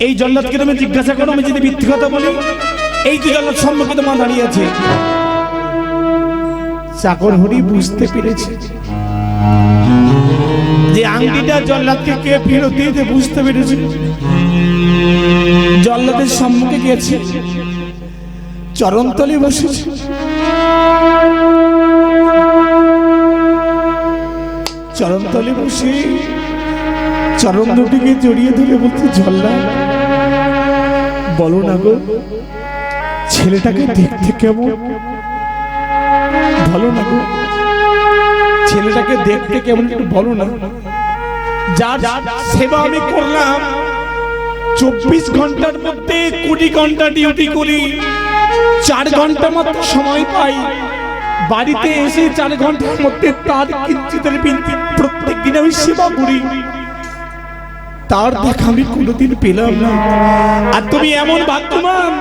এই জল্লাদকে তুমি জিজ্ঞাসা করো, আমি যদি মিথ্যে কথা বলি। এই যে জল্লাদ সম্মুখে তোমার দাঁড়িয়ে আছে, চাকর হরি বুঝতে পেরেছে যে আংটিটা জল্লাদকে কে ফেরত দিয়েছে, বুঝতে পেরেছে। জল্লাদের সম্মুখে গিয়েছে, চরণতলে বসেছে। চরণতলে বসে চরণ দুটিকে জড়িয়ে ধরে বলতে, জল্লাদ বলো না গো, ছেলেটাকে দেখতে কেমন? বলো না গো, ছেলেটাকে দেখতে কেমন, একটু বলো না। যার সেবা আমি করলাম, 24 ঘন্টার মধ্যে 20 ঘন্টা ডিউটি করি, 4 ঘন্টা মাত্র সময় পাই। বাড়িতে এসে 4 ঘন্টার মধ্যে তার কিঞ্চিতের বিনতি প্রত্যেক দিন আমি সেবা করি, তার দেখা আমি কোনোদিন পেলাম না। আর তুমি এমন ভাগ্যবান,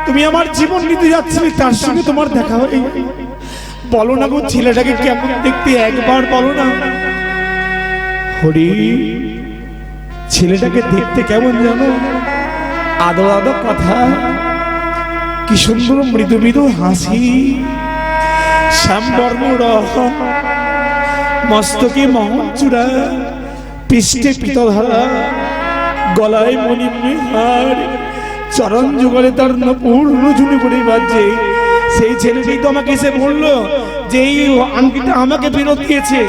তুমি আমার জীবন নিতে যাচ্ছিলে, তার সঙ্গে তোমার দেখা হয়। বলো না গো, ছেলেটাকে কেমন দেখতে, একবার বলো না। হরি, ছেলেটাকে দেখতে কেমন জানো? আদো আদো কথা, কি সুন্দর মৃদু মৃদু হাসি, শ্যামবর্ণ রহ, মস্তকে মহচূড়া, পৃষ্ঠে পিতধারা, গলায় মণিমণিহার, চরণ যুগলে তার পূর্ণ ঝুলি করে বাজছে। সেই ছেলেটি তো আমাকে এসে বললো যে এই আংটিটা আমাকে ফেরত দিয়েছে,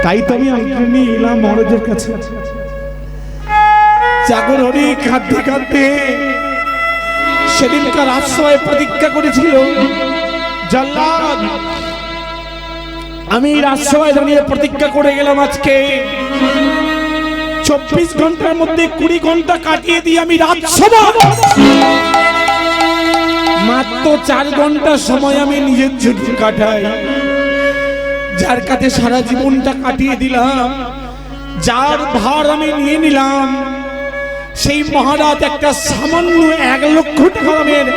তাই তো আমি আংটি নিয়ে এলাম মহারাজের কাছে। চাকর হরি কাঁদতে কাঁদতে সেদিনকার আশ্রয় প্রতিজ্ঞা করেছিল, জল্লাদ আমি রাজসভায় দাঁড়িয়ে প্রতিজ্ঞা করে গেলাম, আজকে 24 ঘন্টার মধ্যে 20 ঘন্টা কাটিয়ে দিয়ে আমি রাজসভা, মাত্র 4 ঘন্টা সময় আমি নিজের জন্য কাটাই। যার কাছে সারা জীবনটা কাটিয়ে দিলাম, যার ভার আমি নিয়ে নিলাম, সেই মহারাজ একটা সামান্য 1 লক্ষ টাকা দামের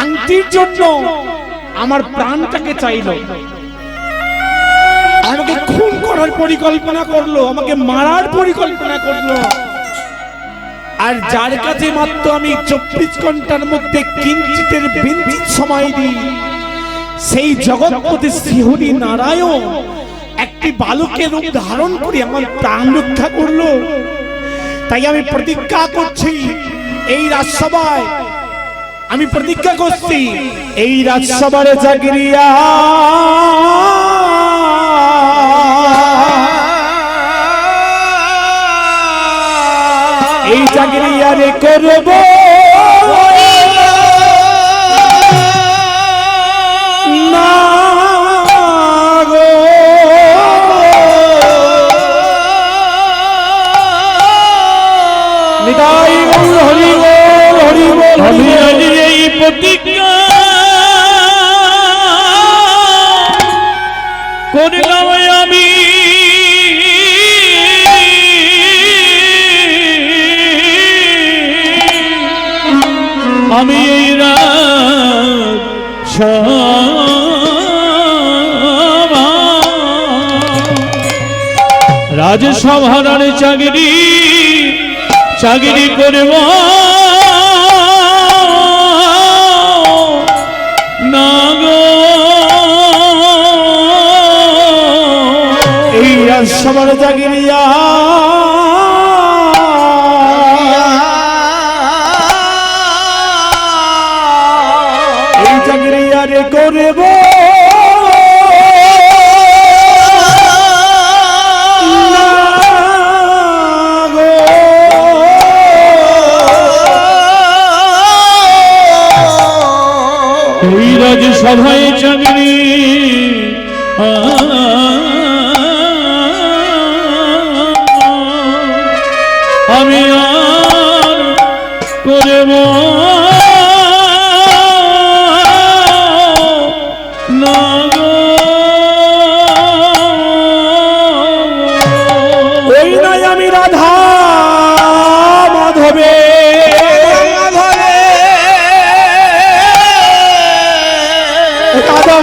আংটির জন্য আমার প্রাণটাকে চাইল, আমাকে খুন করার পরিকল্পনা করলো, আমাকে মারার পরিকল্পনা করলো। আর যার কাছে মাত্র আমি 24 ঘন্টার মধ্যে কিঞ্চিতের বিন্দু সময় দিই, সেই জগৎপতি শ্রীহরি নারায়ণ একটি বালকের রূপ ধারণ করে আমার প্রাণ রক্ষা করলো। তাই আমি প্রতিজ্ঞা করছি, এই রাজসভায় আমি প্রতিজ্ঞা করছি, এই রাজসভার জাগিরিয়া এই জাগিরিয়ারে করব না গো, নিতাই গৌর হরি বল, হরি বল। আমি এই প্রতিজ্ঞা করলাম, আমি এই রাজসভার চাকরি করব না গো, এই রাজসভার জাগিরিয়া করব না গো। এই রাজসভায় চাকরি আমি আর করব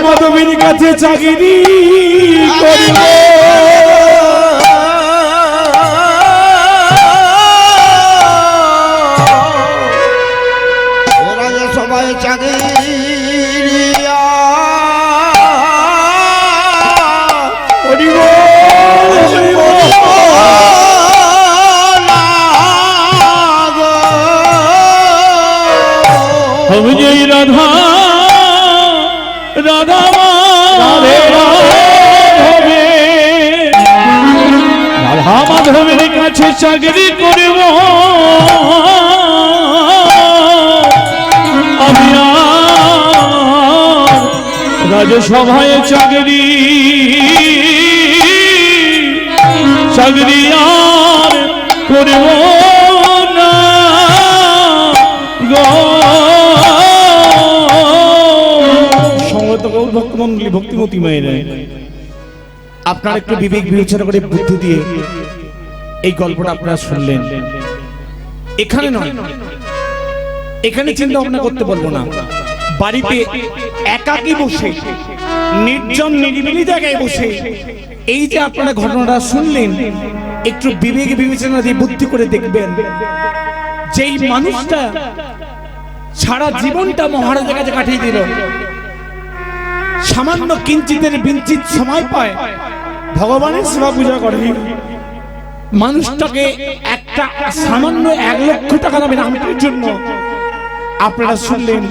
মাধবীর কাছে চাকরি করব কাছে চাকরি করব আমি রাজসভায় চাকরি আর করব না গো। ভক্তমন্ডলী ভক্তিমতী মায়ের আপনার একটু বিবেক বিবেচনা করে বুদ্ধি দিয়ে এই গল্পটা আপনারা শুনলেন। এখানে নয়, এখানে চিন্তা ভাবনা করতে বলবো না, বাড়িতে একাকী বসে নির্জন নিরিবিলি জায়গায় বসে এই যে আপনারা ঘটনাটা শুনলেন, একটু বিবেক বিবেচনা দিয়ে বুদ্ধি করে দেখবেন, যেই মানুষটা সারা জীবনটা মহারাজের কাছে কাটিয়ে দিল, সামান্য কিঞ্চিতের বিঞ্চিত সময় পায় ভগবানের সেবা পূজা করে, মানুষটাকে একটা সামান্য 1 লক্ষ টাকা দেবেন আমার জন্য, আপনারা শুনলেন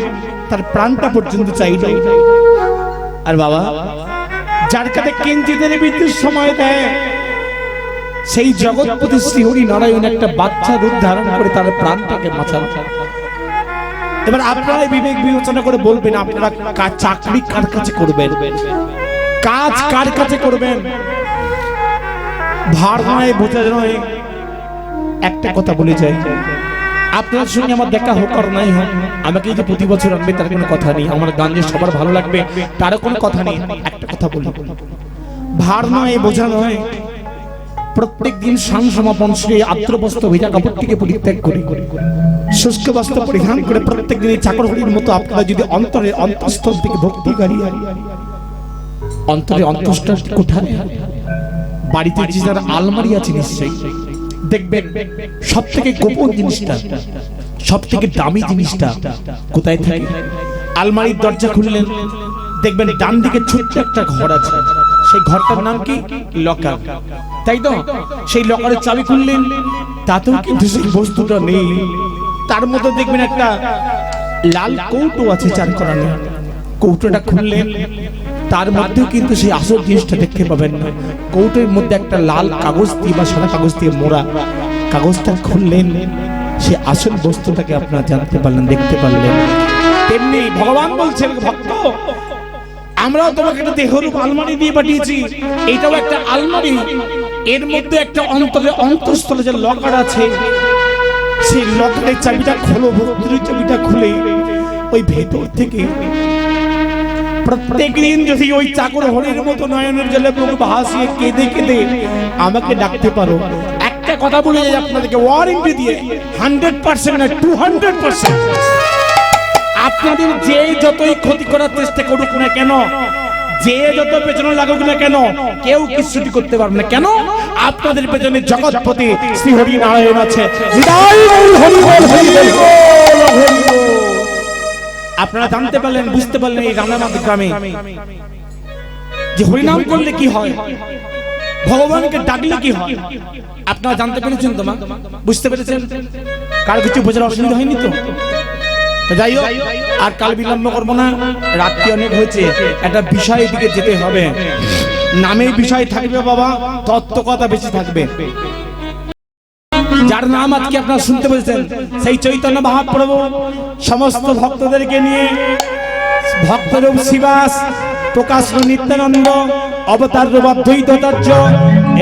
তার প্রাণটা পর্যন্ত চাইল। আর বাবা যার কাছে কিঞ্চিতের বিঞ্চিত সময় দেয়, সেই জগৎপতি শ্রীহরি নারায়ণ একটা বাচ্চা রূপ ধারণ করে তার প্রাণটাকে বাঁচান। এবার আপনারা বিবেক বিবেচনা করে বলবেন আপনারা চাকরি কার কাছে করবেন, কাজ কার কাছে করবেন। ভার নয় বোঝা নয়, একটা কথা বলে যাই, আপনার সঙ্গে আমার দেখা হোক আর নাই হোক, আমাকে যে প্রতি বছর আনবে তার কোনো কথা নেই, আমার গান যে সবার ভালো লাগবে তারও কোনো কথা নেই। একটা কথা বলি, ভার নয় বোঝা নয়, প্রত্যেক দিন স্নান সমাপন শ্রী আত্মবস্ত্র ভেজা কাপড়টিকে পরিত্যাগ করে শুষ্ক বস্ত্র পরিধান করে প্রত্যেক দিন চাকর হরির মতো আপনারা যদি অন্তরে অন্তঃস্থল থেকে ভক্তি গাড়িয়ে অন্তরে অন্তঃস্থল কোথায় বাড়িতে যে যার আলমারি আছে নিশ্চয়ই দেখবেন সব থেকে গোপন জিনিসটা, সব থেকে দামি জিনিসটা কোথায় থাকে? আলমারির দরজা খুললেন দেখবেন ডান দিকে ছোট্ট একটা ঘর আছে, সেই ঘরটার নাম কি? লকার, তাই তো? সেই লকারের চাবি খুললেন, তাতেও কিন্তু সেই বস্তুটা নেই। তার মধ্যে দেখবেন একটা লাল কৌটো আছে চার কোণে, কৌটোটা খুললেন, তার মধ্যেও কিন্তু সেই আসল জিনিসটা দেখতে পাবেন না। কৌটোর মধ্যে একটা লাল কাগজ দিয়ে বা সাদা কাগজ দিয়ে মোড়া, কাগজটা খুললেন, সেই আসল বস্তুটাকে আপনারা জানতে পারলেন, দেখতে পারলেন। তেমনি ভগবান বলছেন, ভক্ত আমরাও তোমাকে একটা দেহরূপ আলমারি দিয়ে পাঠিয়েছি, এটাও একটা আলমারি, এর মধ্যে একটা অন্তরে অন্তঃস্থলে যে লকার আছে, সেই লকারের চাবিটা খোলো, ভক্তির চাবিটা খুলে ওই ভেতর থেকে প্রত্যেক দিন যদি ওই চাকর হরির মতো নয়নের জলে মুখ ভাসিয়ে কেঁদে কেঁদে আমাকে ডাকতে পারো, একটা কথা বলে যাই আপনাদেরকে ওয়ারেন্টি দিয়ে, 100% না 200%, আপনাদের যে যতই ক্ষতি করার চেষ্টা করুক না কেন, যে যত পেছনে লাগুক না কেন, কেউ কিছুটি করতে পারবে না। কেন? আপনাদের পেছনে জগৎপতি শ্রী হরি নারায়ণ আছে। আপনারা জানতে পারলেন, বুঝতে পারলেন এই রানামাদ গ্রামে যে হরিনাম করলে কি হয়, ভগবানকে ডাকলে কি হয়, আপনারা জানতে পেরেছেন তো মা? বুঝতে পেরেছেন? কার কিছু বোঝার অসুবিধা হয়নি তো? যাই হোক, আর কাল বিলম্ব করবো না, রাত্রি অনেক হয়েছে, একটা বিষয়ের দিকে যেতে হবে। নামে বিষয় থাকবে বাবা, তত্ত্ব কথা বেশি থাকবে। যার নাম আজকে আপনারা শুনতে পেয়েছেন, সেই চৈতন্য মহাপ্রভু সমস্ত ভক্তদেরকে নিয়ে ভক্তরূপ শিবাস, প্রকাশ নিত্যানন্দ, অবতার রূপ অদ্বৈতাচার্য,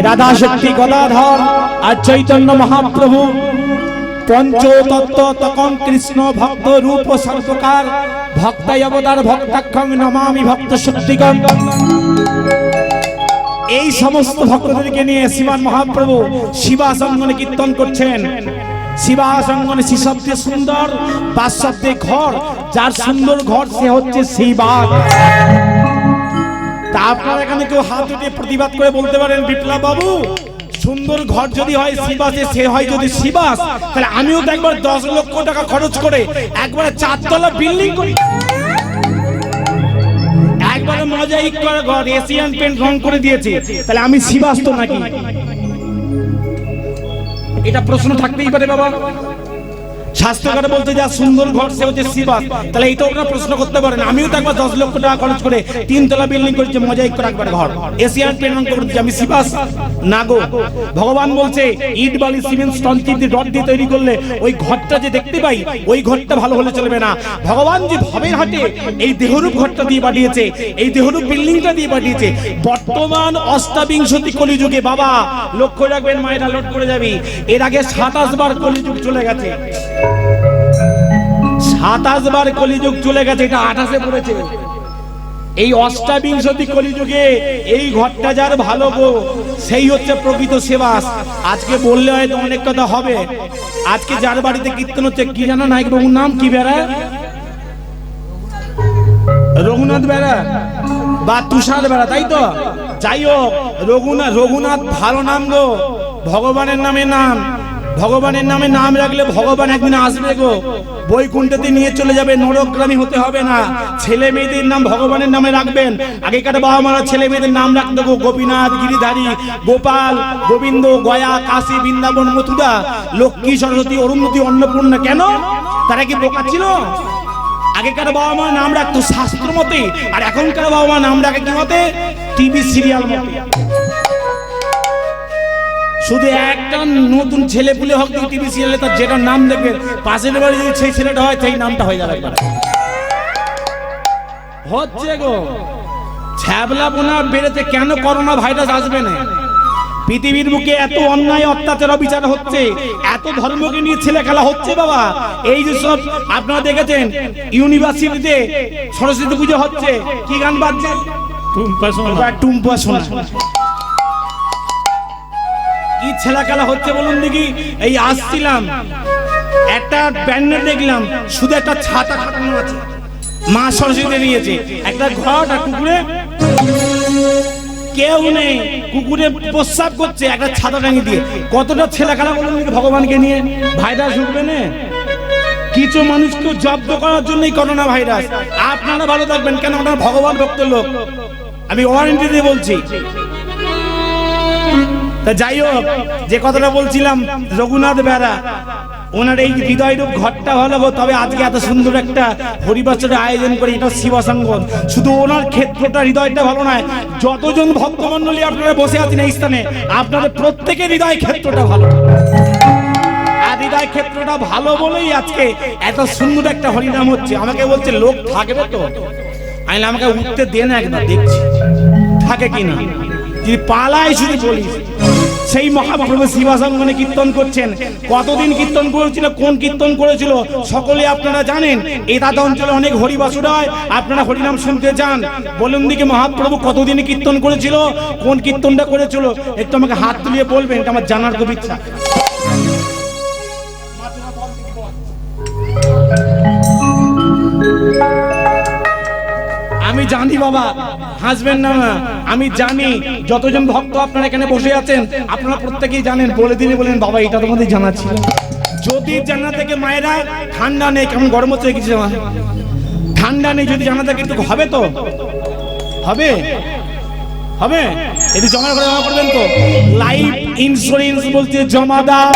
রাধা শক্তি গদাধর আর চৈতন্য মহাপ্রভু পঞ্চতত্ত্ব তখন কৃষ্ণ ভক্ত রূপ সর্বকার ভক্তায় অবতার ভক্তাক্ষং নমামি ভক্ত শক্তিগণ, এই সমস্ত ভক্তদেরকে নিয়ে শ্রীমান মহাপ্রভু শিবাসঙ্গনে কীর্তন করছেন। শিবাসঙ্গনে শ্রী শব্দে সুন্দর, বাস শব্দে ঘর, যার সুন্দর ঘর সে হচ্ছে শিবাস। তা আপনারা এখানে কেউ হাত উঠে প্রতিবাদ করে বলতে পারেন, বিপ্লব বাবু সুন্দর ঘর যদি হয় শিবাসে, সে হয় যদি শিবাস, তাহলে আমিও তো একবার 10 লক্ষ টাকা খরচ করে একবারে 4 তলা বিল্ডিং করি, একবারে মজাইক করে ঘর এশিয়ান পেন্ট রং করে দিয়েছে, তাহলে আমি শিবাস তো নাকি? এটা প্রশ্ন থাকতেই পারে বাবা। শাস্ত্রকার বলছে যা সুন্দর ঘর সে হচ্ছে শিবাস। তাহলে এইটা ওরা প্রশ্ন করতে পারেন, আমিও তো একবার 10 লক্ষ টাকা খরচ করে 3 তলা বিল্ডিং করেছি, মজাই করে একবার ঘর এশিয়ান পেন্ট করেছি, আমি শিবাস না গো। ভগবান বলছে ইট বালি সিমেন্ট স্টোন চিনি রড দিয়ে তৈরি করলে ওই ঘরটা যে দেখতে পাই ওই ঘরটা ভালো হলে চলবে না। ভগবান যে ভাবের হাটে এই দেহরূপ ঘরটা দিয়ে পাঠিয়েছে, এই দেহরূপ বিল্ডিংটা দিয়ে পাঠিয়েছে। বর্তমান অষ্টাবিংশতি কলিযুগে বাবা লক্ষ্য রাখবেন, মায়েরা লোড করে যাবি, এর আগে 27 বার কলিযুগ চলে গেছে, 27 বার কলিযুগ চলে গেছে, এটা 28-এ পড়েছে। এই অষ্টাবিংশতি কলিযুগে এই ঘরটা যার ভালো গো সেই হচ্ছে প্রকৃত সেবাস। আজকে বললে হয়তো অনেক কথা হবে। আজকে যার বাড়িতে কীর্তন হচ্ছে কি জানো নায়ক বাবুর নাম কি বেড়া, রঘুনাথ বেড়া বা তুষার বেড়া, তাই তো? যাই হোক, রঘুনাথ ভালো নাম গো, ভগবানের নামে নাম, ভগবানের নামে নাম রাখলে ভগবান একদিন আসবে গো, বৈকুণ্ঠতে নিয়ে চলে যাবে, নরকগামী হতে হবে না। ছেলে মেয়েদের নাম ভগবানের নামে রাখবেন। আগেকার বাবা মারা ছেলে মেয়েদের নাম রাখতো গো, গোপীনাথ, গিরিধারী, গোপাল, গোবিন্দ, গয়া, কাশী, বৃন্দাবন, মথুরা, লক্ষ্মী, সরস্বতী, অরুন্ধতী, অন্নপূর্ণা। কেন? তারা কি বোকা ছিল? আগেকার বাবা মা নাম রাখতো শাস্ত্র মতে, আর এখনকার বাবা মা নাম রাখে কি মতে? টিভি সিরিয়াল মতে। শুধু একটা নতুন ছেলে পুলে হোক টিভি সিরিয়ালে তার যেটা নাম দেখবেন, পাশের বাড়ি যদি সেই ছেলেটা হয় সেই নামটা হয়ে যাবে। হচ্ছে গো ছ্যাবলাপনা বেড়েছে। কেন? করোনা ভাইরাস আসবে না। পৃথিবীর বুকে এত অন্যায় অত্যাচার বিচার হচ্ছে, এত ধর্মকে নিয়ে ছেলে খেলা হচ্ছে বাবা। এই যে সব আপনারা দেখেছেন ইউনিভার্সিটিতে সরস্বতী পুজো হচ্ছে, কি গান বাজছে? টুম্পা সোনা। কি ছেলে খেলা হচ্ছে বলুন দেখি। এই আসছিলাম একটা ব্যানার দেখলাম, শুধু একটা ছাতা খাটানো আছে, মা সরস্বতী নিয়েছে, একটা ঘট আর কুকুরে কেউ নেই, কুকুরে প্রস্রাব করছে একটা ছাতা টাঙিয়ে দিয়ে। কতটা ছেলে খেলা বলুন ভগবানকে নিয়ে। ভাইরাস ঢুকবে না, কিছু মানুষকে জব্দ করার জন্যই করোনা ভাইরাস। আপনারা ভালো থাকবেন, কেন? ওনারা ভগবান ভক্ত লোক, আমি ওয়ারেন্টি দিয়ে বলছি। তা যাই হোক, যে কথাটা বলছিলাম রঘুনাথ বেড়া, ওনার এই হৃদয়রূপ ঘরটা ভালো গো। তবে আজকে এত সুন্দর একটা হরিবাসরের আয়োজন করে, এটা শিবসঙ্গম। শুধু ওনার ক্ষেত্রটা হৃদয়টা ভালো নয়, যতজন ভক্তমণ্ডলী আপনারা বসে আছেন এই স্থানে, আপনাদের প্রত্যেকের হৃদয় ক্ষেত্রটা ভালো। আর হৃদয় ক্ষেত্রটা ভালো বলেই আজকে এত সুন্দর একটা হরিনাম হচ্ছে। আমাকে বলছে লোক থাকবে তো, আমি আমাকে উঠতে দেন একবার, দেখছি থাকে কিনা। যদি পালাই শুধু বলিস, সেই মহাপ্রভু শিবাসঙ্গনে কীর্তন করছেন। কতদিন কীর্তন করেছিল, কোন কীর্তন করেছিল সকলে আপনারা জানেন। এই দাদা অঞ্চলে অনেক হরিবাসুর হয়, আপনারা হরিনাম শুনতে যান। বলুন দিকে মহাপ্রভু কতদিন কীর্তন করেছিল, কোন কীর্তনটা করেছিল, একটু আমাকে হাত তুলিয়ে বলবেন, এটা আমার জানার খুব ইচ্ছা। আমি জানি বাবা, হাসবেন না, আমি জানি যতজন ভক্ত আপনারা এখানে বসে আছেন আপনারা প্রত্যেকেই জানেন। বলে দিলে বলেন বাবা এটা তোমাদের জানা ছিল। যদি জানা থেকে মায়েরা ঠান্ডা নেই, কেমন গরম হচ্ছে কিছু ঠান্ডা নেই, যদি জানা থাকে একটু হবে তো হবে হবে এটি জমা করবেন তো। লাইফ ইন্স্যুরেন্স বলছে জমা দাও,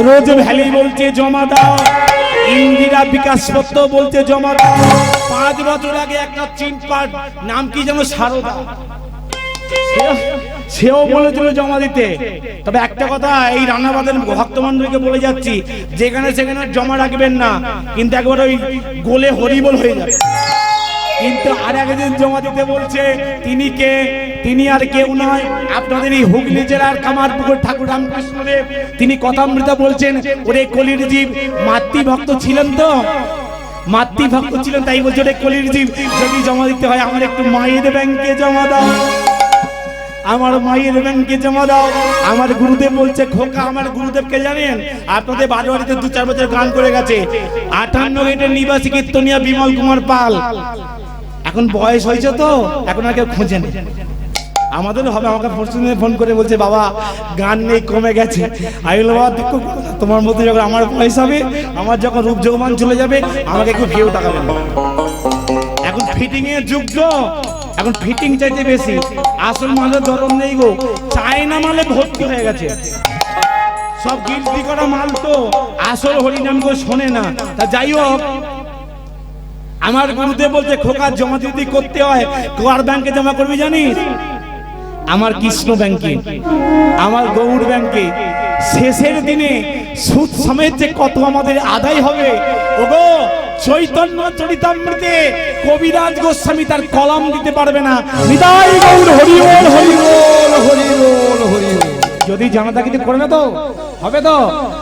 রোজ ভ্যালি বলছে জমা দাও, ইন্দিরা বিকাশ পত্র বলতে জমা দাও। 5 বছর আগে একটা চিনপাট নাম কি যেন সারদা, সেও বলেছিল জমা দিতে। তবে একটা কথা এই রান্নাবাদের ভক্তমণ্ডলীকে বলে যাচ্ছি, যেখানে সেখানে জমা রাখবেন না, কিন্তু একবার ওই গোলে হরিবল হয়ে যাবে। কিন্তু আর একদিন জমা দিতে বলছে, তিনি কে? তিনি আর কেউ নয়, আপনাদের এই হুগলি জেলার কামারপুকুর ঠাকুর রামকৃষ্ণদেব। তিনি কথামৃতা বলছেন, ওরে কলির জীব মাতৃভক্ত ছিলেন তো, মাতৃভক্ত ছিলেন, তাই বলছে ওরে কলির জীব যদি জমা দিতে হয় আমার একটু মায়ের ব্যাংকে জমা দাও, আমার মায়ের ব্যাংকে জমা দাও। আমার গুরুদেব বলছে খোকা, আমার গুরুদেবকে জানেন? আপনাদের বারোয়ারিতে 2-4 বছর গান করে গেছে, 58 গেটের নিবাসী কীর্তনিয়া বিমল কুমার পাল। এখন বয়স হয়েছে তো, এখন আর কেউ খোঁজেন। আমাদের হবে, আমাকে ফোন করে বলছে বাবা গান নেই, কমে গেছে। আমি বললাম বাবা দুঃখ, তোমার মতো যখন আমার বয়স হবে, আমার যখন রূপ যৌবন চলে যাবে, আমাকে একটু ভিউ টাকাবেন। এখন ফিটিং এর যুগ তো, এখন ফিটিং চাইতে বেশি, আসল মালের ধরন নেই গো। চায়না মালে ভর্তি হয়ে গেছে। সব গিনতি করা মাল তো, আসল হরিনাম কেউ শোনে না। তা যাই হোক, আমার গুরুদেব বলছে খোকা জমা যদি করতে হয় কার ব্যাংকে জমা করবি জানিস? আমার কৃষ্ণ ব্যাংকে, আমার গৌড় ব্যাংকে। শেষের দিনে সুদ সমেত যে কত আমাদের আদায় হবে, ওগো চৈতন্য চরিতামৃতে কবিরাজ গোস্বামী তার কলম দিতে পারবে না। নিতাই গৌর হরি বল, হরি বল, হরি বল, হরি বল। যদি জানা থাকে করে না তো হবে তো।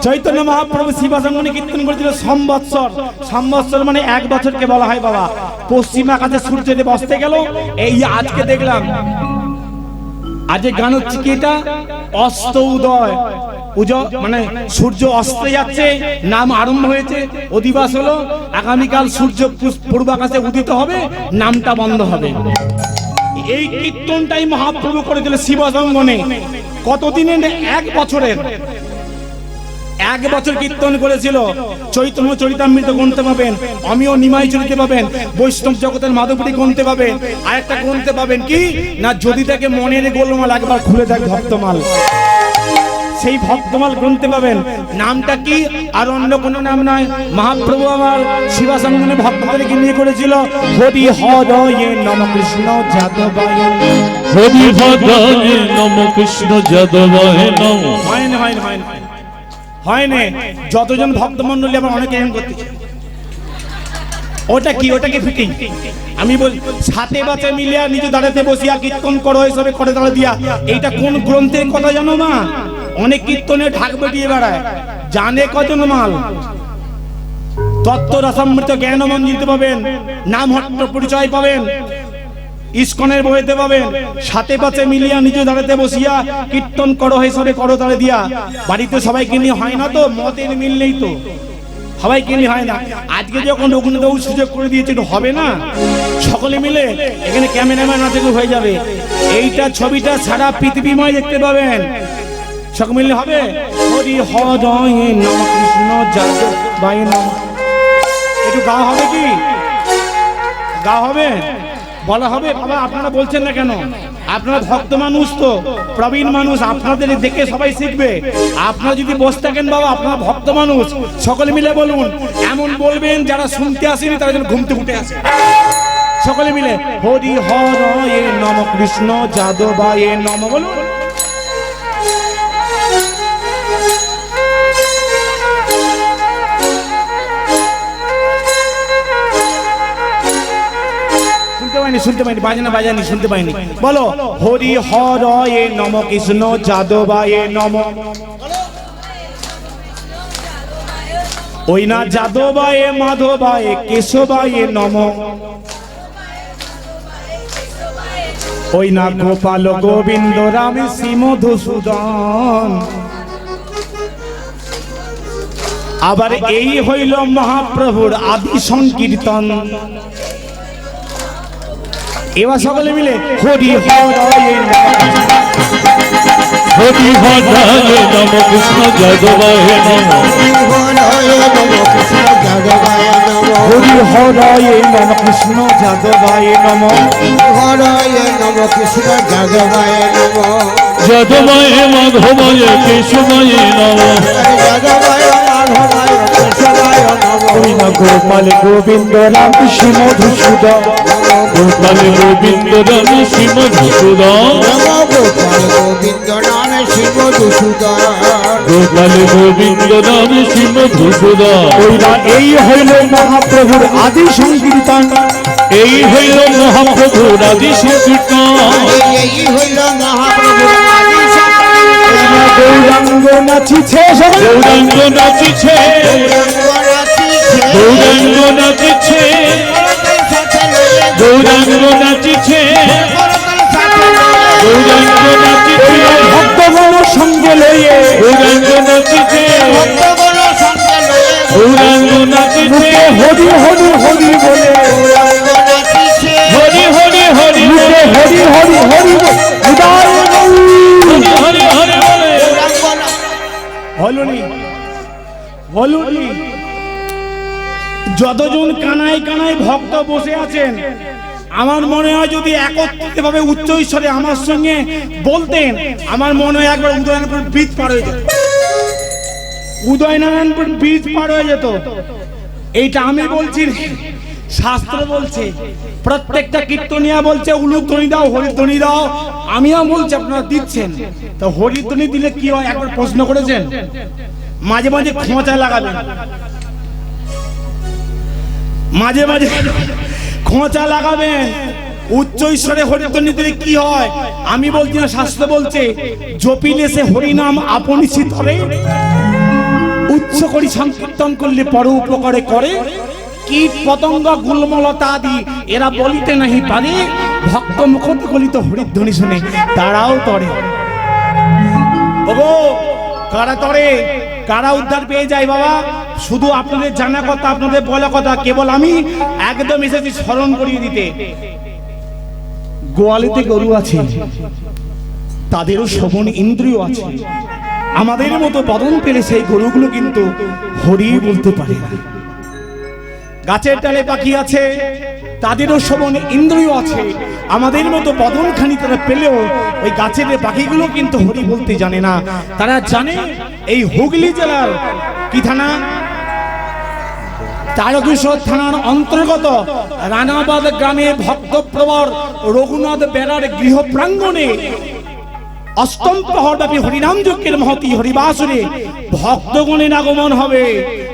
চৈতন্য মহাপ্রভু শিবাসঙ্গনে কীর্তন করেছিল সম্বৎসর। সম্বৎসর মানে 1 বছরকে বলা হয় বাবা। পশ্চিম আকাশে সূর্য যে বসতে গেল, এই আজকে দেখলাম আজকে গান হচ্ছে কি, এটা অস্ত উদয়, মানে সূর্য অস্তে যাচ্ছে, নাম আরম্ভ হয়েছে, অধিবাস হলো। আগামীকাল সূর্য পূর্ব আকাশে উদিত হবে, নামটা বন্ধ হবে। এই কীর্তনটাই মহাপ্রভু করেছিল শিবাসঙ্গনে। কতদিনে? 1 বছরের, 1 বছর কীর্তন করেছিল। চৈতন্য চরিতামৃত গুনতে পাবেন, অমিয় নিমাই চরিতে পাবেন, বৈষ্ণব জগতের মাধবপুরী গুনতে পাবেন। আর একটা গুনতে পাবেন কি না, যদি তাকে মনের গোলমাল একবার খুলে দেখ ভক্তমাল, সেই ভক্তমাল গুনতে পাবেন। নামটা কি আর অন্য কোনো নাম নয়। মহাপ্রভু আমার শিবাসঙ্গনে ভক্তদেরকে নিয়ে করেছিল হরি হরয়ে নম কৃষ্ণ যাদবায়, হরি হরয়ে নম কৃষ্ণ যাদবায় নম। হয় না, হয় না, হয় না, হয় না। যতজন ভক্তমণ্ডলী আমার অনেকে এরকম করতেছে। ওটা কি, ওটা কি ফিটিং? আমি বল সাথে বাঁচে মিলিয়া নিজ দাঁড়াতে বসিয়া কীর্তন করো হিসাবে করে দাঁড়া দিয়া, এইটা কোন গ্রন্থের কথা জানো মা? অনেক কীর্তনে ঢাক বেটিয়ে বেড়ায়, জানে কজন মাল। তত্ত্ব রসামৃত জ্ঞান মঞ্জিত পাবেন, নাম হট্ট পরিচয় পাবেন, ইস্কনের বইতে পাবেন। সাথে পাশে মিলিয়া নিজে দাঁড়াতে বসিয়া কীর্তন করো হিসাবে করো দাঁড়ে দিয়া। বাড়িতে সবাইকে নিয়ে হয় না তো, মতের মিল নেই তো, সবাইকে নিয়ে হয় না। আজকে যখন রঘুনাথবাবু সুযোগ করে দিয়েছে, একটু হবে না সকলে মিলে? এখানে ক্যামেরাম্যান আছে, হয়ে যাবে। এইটা ছবিটা সারা পৃথিবীময় দেখতে পাবেন, সকলে মিলে হবে। হরি হরয়ে নম কৃষ্ণ যাদবায় নম। একটু গা হবে কি? গা হবে, বলা হবে। বাবা আপনারা বলছেন না কেন? আপনারা ভক্ত মানুষ তো, প্রবীণ মানুষ, আপনাদের দেখে সবাই শিখবে। আপনারা যদি বসে থাকেন বাবা, আপনারা ভক্ত মানুষ, সকলে মিলে বলুন। এমন বলবেন যারা শুনতে আসেনি তারা যেন ঘুমতে উঠে আসে। সকলে মিলে হরি হরয়ে নম কৃষ্ণ যাদবায় নম বলুন। শুনতে পাইনি, বাজনা বাজানি শুনতে পাইনি। বলো হরি হরয়ে নম কৃষ্ণ যাদবায় নম। ওই না যাদবায় মাধবায় কেশবায় নম, ওই না গোপাল গোবিন্দ রাম শ্রী মধুসূদন। আবার এই হইল মহাপ্রভুর আদি সংকীর্তন। এবার সকলে মিলে হরি হরয়ে হরি হরয়ে নম কৃষ্ণ যাদবায় নম, হরি হরয়ে নম কৃষ্ণ যাদবায় নম, হরয়ে নম কৃষ্ণ যাদবায় নম, যাদবায় মাধবায় কেশবায় নম, যাদবায় মাধবায় কেশবায় নম, ওই না গোপাল গোবিন্দ রাম শ্রী মধুসূদন, গোপাল গোবিন্দ রাম শ্রী মধুসূদন, গোপাল গোবিন্দ রাম শ্রী মধুসূদন, গোপাল গোবিন্দ রাম শ্রী মধুসূদন। ওই না এই হইল মহাপ্রভুর আদি সংকীর্তন। এই হইল মহাপ্রভুর আদি সংকীর্তন। এই হইল মহাপ্রভুর আদি সংকীর্তন। গৌরাঙ্গ নাচিছে, গৌরাঙ্গ নাচিছে, গৌরাঙ্গ নাচিছে, গৌরাঙ্গ নাচিছে, গৌরাঙ্গ নাচিছে, ভক্তগণ সঙ্গে লইয়ে গৌরাঙ্গ নাচিছে, গৌরাঙ্গ নাচিছে, হরি হরি হরি বলে, হরি হরি হরি বলে, হরি হরি হরি হরি হরি বলে। বলুনি বলুনি, যতজন কানায় কানায় ভক্ত বসে আছেন, আমার মনে হয় যদি একত্রিতভাবে উচ্চ ঈশ্বরে আমার সঙ্গে বলতেন, আমার মনে হয় একবার উদয়নপুর বীজ পার হয়ে যেত। উদয়নারায়ণপুর ব্রিজ পার হয়ে যেত। এইটা আমি বলছি, শাস্ত্র বলছে। প্রত্যেকটা কীর্তনিয়া বলছে উলুধ্বনি দাও, হরিধ্বনি দাও। আমিও বলছি আপনারা দিচ্ছেন, তো হরিধ্বনি দিলে কি হয় একবার প্রশ্ন করেছেন? মাঝে মাঝে খোঁচা লাগাবেন, মাঝে মাঝে খোঁচা লাগাবেন। উচ্চ ঈশ্বরে হরিধ্বনি দিলে কি হয়? আমি বলছি না, শাস্ত্র বলছে জপিলে সে হরিনাম আপনি শীতলে, উচ্চ করি সংকীর্তন করলে পর উপকারে করে। কীট পতঙ্গ গুলমলতা আদি এরা বলিতে নাহি পারে, ভক্ত মুখত গলিত হরিধ্বনি শুনে তারাও তরে। ওগো কারা তরে, কারা উদ্ধার পেয়ে যায় বাবা? শুধু আপনাদের জানা কথা, আপনাদের বলা কথা, কেবল আমি একদম এসেছি স্মরণ করিয়ে দিতে। গোয়ালিতে গরু আছে, তাদেরও শ্রবণ ইন্দ্রিয় আছে। আমাদের মতো বদন পেলে সেই গরুগুলো কিন্তু হরি বলতে পারে না। গাছের ডালে পাখি আছে, তাদেরও শ্রবণ ইন্দ্রিয় আছে। আমাদের মতো বদনখানি তারা পেলেও ওই গাছের পাখিগুলো কিন্তু হরি বলতে জানে না। তারা জানে এই হুগলি জেলার কি থানা, তারকেশ্বর থানার অন্তর্গত রানাবাদ গ্রামে ভক্তপ্রবর রঘুনাথ বেড়ার গৃহ প্রাঙ্গণে অষ্টম প্রহরব্যাপী হরিনাম যজ্ঞের মহতি হরিবাসরে ভক্তগণের আগমন হবে।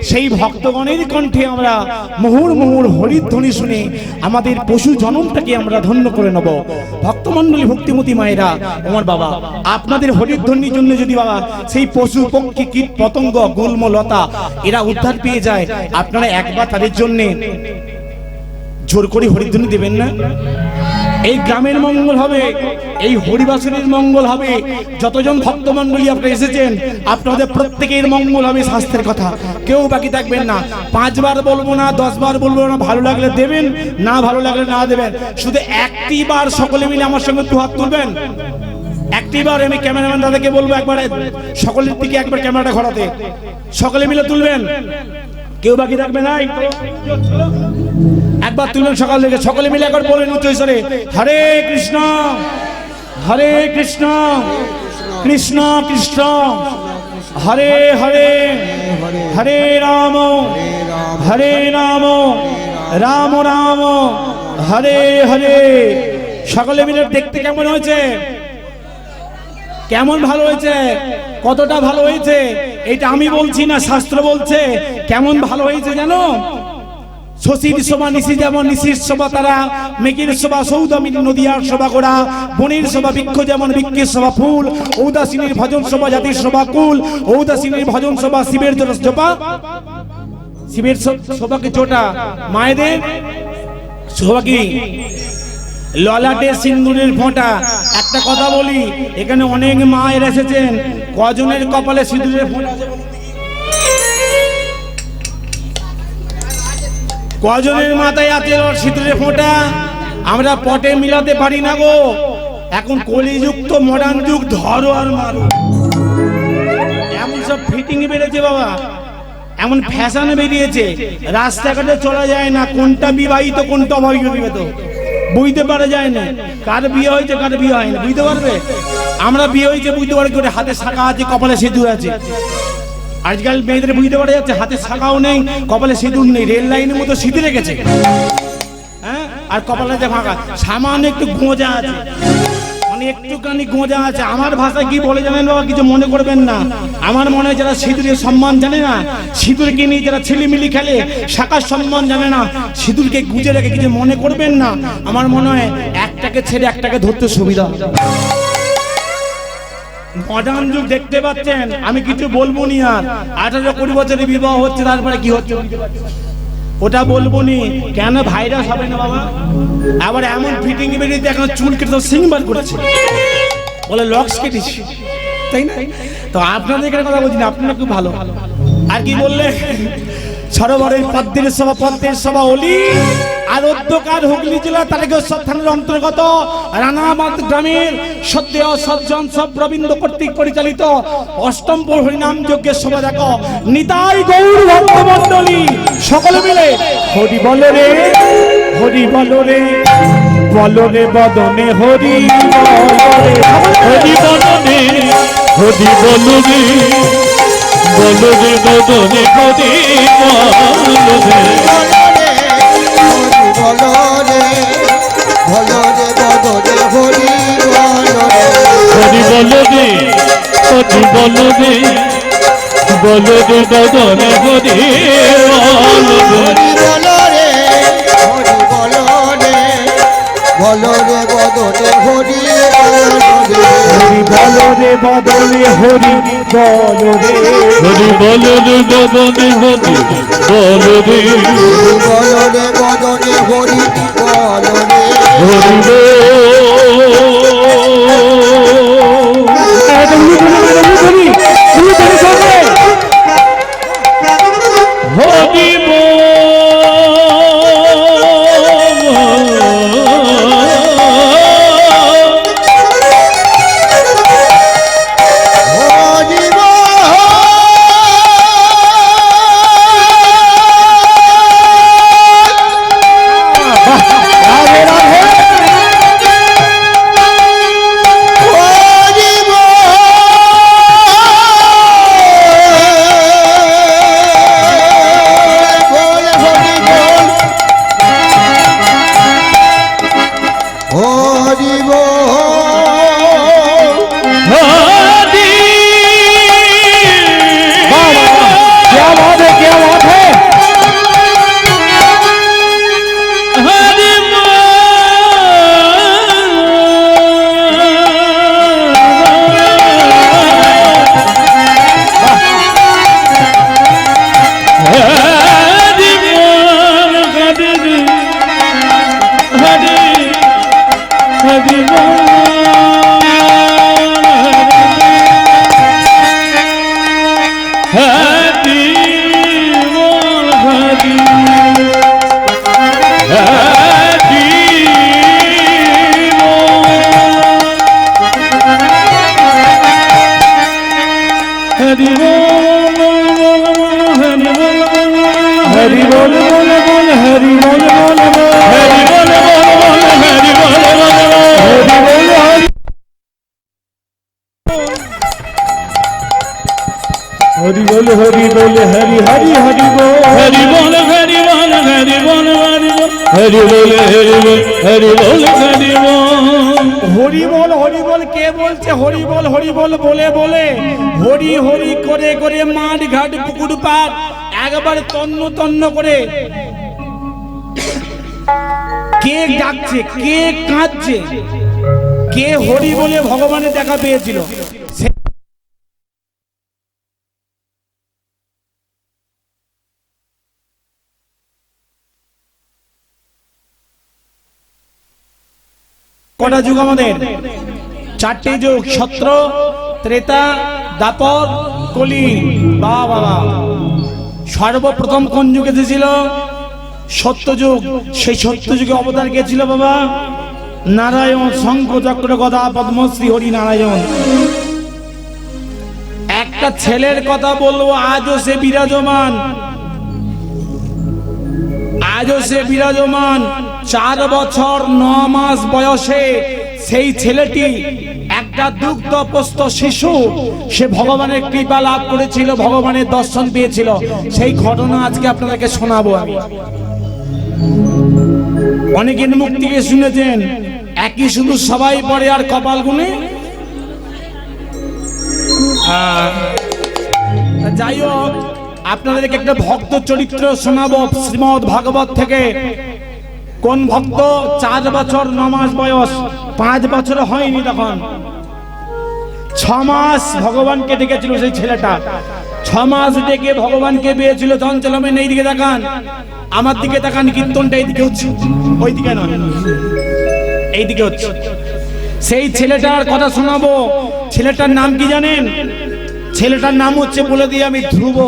সেই ভক্তগণের কণ্ঠে আমরা মুহুর মুহুর হরিধ্বনি শুনে আমাদের পশু জনমটাকে আমরা ধন্য করে নেব। ভক্তমণ্ডলী, ভক্তিমতী মায়েরা, আমার বাবা, আপনাদের হরিধ্বনির জন্য যদি বাবা সেই পশু পক্ষী কীট পতঙ্গ গুল্ম লতা এরা উদ্ধার পেয়ে যায়, আপনারা একবার তাদের জন্য জোর করে হরিধ্বনি দেবেন না? এই গ্রামের মঙ্গল হবে, এই হরিবাসনের মঙ্গল হবে। যতজন ভক্তমণ্ডলী আপনারা এসেছেন, আপনাদের প্রত্যেকের মঙ্গল হবে। স্বাস্থ্যের কথা কেউ বাকি থাকবেন না। 5 বার বলবো না, 10 বার বলবো না। ভালো লাগলে দেবেন, না ভালো লাগলে না দেবেন। শুধু একটি বার সকলে মিলে আমার সঙ্গে 2 হাত তুলবেন। একটি বার আমি ক্যামেরাম্যান দাদাকে বলবো একবারে সকলের দিকে একবার ক্যামেরাটা ঘোরাতে, সকলে মিলে তুলবেন, কেউ বাকি থাকবে না। একবার তুলবেন সকাল থেকে, সকলে মিলে একবার বলেন উচ্চ ঈশ্বরে, হরে কৃষ্ণ হরে কৃষ্ণ কৃষ্ণ কৃষ্ণ হরে হরে, হরে রাম হরে রাম রাম রাম হরে হরে। সকলে মিলে দেখতে কেমন হয়েছে? কেমন ভালো হয়েছে? কতটা ভালো হয়েছে? এটা আমি বলছি না, শাস্ত্র বলছে। কেমন ভালো হয়েছে জানো? শশীর শোভা নিশি যেমন নিশির শোভা তারা, মেঘের শোভা সৌদামিনী নদীয়ার শোভা গোড়া, বনের শোভা বৃক্ষ যেমন বৃক্ষের শোভা ফুল, ঔদাসীনের ভজন শোভা জাতির শোভা কুল, ঔদাসীনের ভজন শোভা শিবের শোভা, শিবের শোভাকে চোটা, মায়েদের শোভা কি ললাটে সিন্দুরের ফোঁটা। একটা কথা বলি, এখানে অনেক মায়ের এসেছেন, কজনের কপালে সিঁদুরের ফোঁটা আছে? কজনের মাথায় আছে সিঁদুরের ফোঁটা? আমরা পটে মিলাতে পারি না গো। এখন কলিযুক্ত মডার্ন যুগ, ধরো আর মারো, এমন সব ফিটিং বেড়েছে বাবা, এমন ফ্যাশন বেরিয়েছে, রাস্তাঘাটে চলা যায় না কোনটা বিবাহিত কোনটা অবিবাহিত বুঝতে পারা যায় না। কার বিয়ে হয়েছে কার বিয়ে হয়নি বুঝতে পারবে? আমরা বিয়ে হয়েছে বুঝতে পারি করে, হাতে শাখা আছে, কপালে সিঁদুর আছে। আজকাল মেয়েদের বুঝতে পারা যাচ্ছে হাতে শাখাও নেই, কপালে সিঁদুর নেই, রেল লাইনের মতো সিঁদুর রেখেছে, হ্যাঁ, আর কপালে যে ফাঁকা, সামান্য একটু গোঁজা আছে, মানে একটুখানি গোঁজা আছে। আমার ভাষায় কি বলে জানেন বাবা? কিছু মনে করবেন না। আমার মনে হয় যারা সিঁদুরের সম্মান জানে না, সিঁদুরকে নিয়ে যারা ছেলেমিলি খেলে, শাখার সম্মান জানে না, সিঁদুরকে গুজে রেখে কিছু মনে করবেন না। আমার মনে হয় একটাকে ছেড়ে একটাকে ধরতে সুবিধা। মডার্ন যুগ দেখতে পাচ্ছেন, আমি কিছু বলবো নি। আর 18-20 বছরে বিবাহ হচ্ছে, তারপরে কি হচ্ছে ওটা বলবো নি। কেন ভাইরাস হবে না বাবা? আবার এমন ফিটিং বেরিয়েছে, এখন চুল কেটে সিংবার করেছে, বলে লক্স কেটেছি, তাই না? তো আপনাদের এখানে কথা বলছি না, আপনারা খুব ভালো। আর কি বললে? সরোবরের পদ্মের সভা, পদ্মের সভা অলি আর অধ্যকার হুগলি জেলা তারকেশ্বর থানার অন্তর্গত রানাবাদ গ্রামের সদ্য সজ্জন সব রবীন্দ্র কর্তৃক পরিচালিত অষ্টম হরিনাম যজ্ঞের সভা দেখো। নিতাই গৌর ভক্তমণ্ডলী সকলে মিলে হরি বল রে, হরি বল রে, বল রে বদনে হরি বল রে, হরি বলনে হরি বল রে, বল বলো রে বদনে হরি বলো রে বলো রে বলো রে বদনে হরি বলো রে হরি বলো রে হরি বলো রে বলো রে বদনে হরি বলো রে হরি বলো রে হরি বলো রে বলো রে বদনে হরি বলো রে হরি বলো রে বদনে হরি বলো রে হরি বলো রে বদনে হরি বলো রে বলো রে বদনে হরি বলো রে হরি হরি হরি বল হরি বল হরি হরি হরি বল হরি বল হরি বল হরি বল হরি বল হরি বল হরি বল হরি বল হরি বল কে বলছে হরি বল বলে বলে হরি হরি করে করে মাঠ ঘাট পুকুর পাড় একবার তন্ন তন্ন করে কে ডাকছে কে কাঁদছে কে হরি বলে ভগবানের দেখা পেয়েছিল কটা যুগ আমাদের চারটি যুগ সত্র ত্রেতা দাপর কলি বাবা সর্বপ্রথম কোন যুগে এসেছিল সত্যযুগ সেই সত্যযুগে অবতার কে ছিল বাবা নারায়ণ শঙ্খ চক্র গদা পদ্মশ্রী হরি নারায়ণ একটা ছেলের কথা বলবো আজও সে বিরাজমান 4 বছর 9 মাস বয়সে সেই ছেলেটি একটা দুগ্ধপস্ত শিশু সে ভগবানের কৃপা লাভ করেছিল ভগবানের দর্শন পেয়েছিল সেই ঘটনা আজকে আপনাদেরকে শোনাবো আমি অনেকের মুখ থেকে শুনেছেন একই শুধু সবাই পড়ে আর কপাল গুনে যাই হোক আপনাদেরকে একটা ভক্ত চরিত্র শোনাবো শ্রীমদ ভাগবত থেকে কোন ভক্ত 4 বছর 9 মাস বয়স 5 বছর হয়নি তখন 6 মাস ভগবানকে ডেকেছিল সেই ছেলেটা 6 মাস ডেকে ভগবানকে পেয়েছিল চঞ্চলমেন এই দিকে তাকান আমার দিকে তাকান কীর্তনটা এইদিকে হচ্ছে ওইদিকে নয় এইদিকে হচ্ছে সেই ছেলেটার কথা শোনাবো ছেলেটার নাম কি জানেন ছেলেটার নাম হচ্ছে বলে দিই আমি ধ্রুব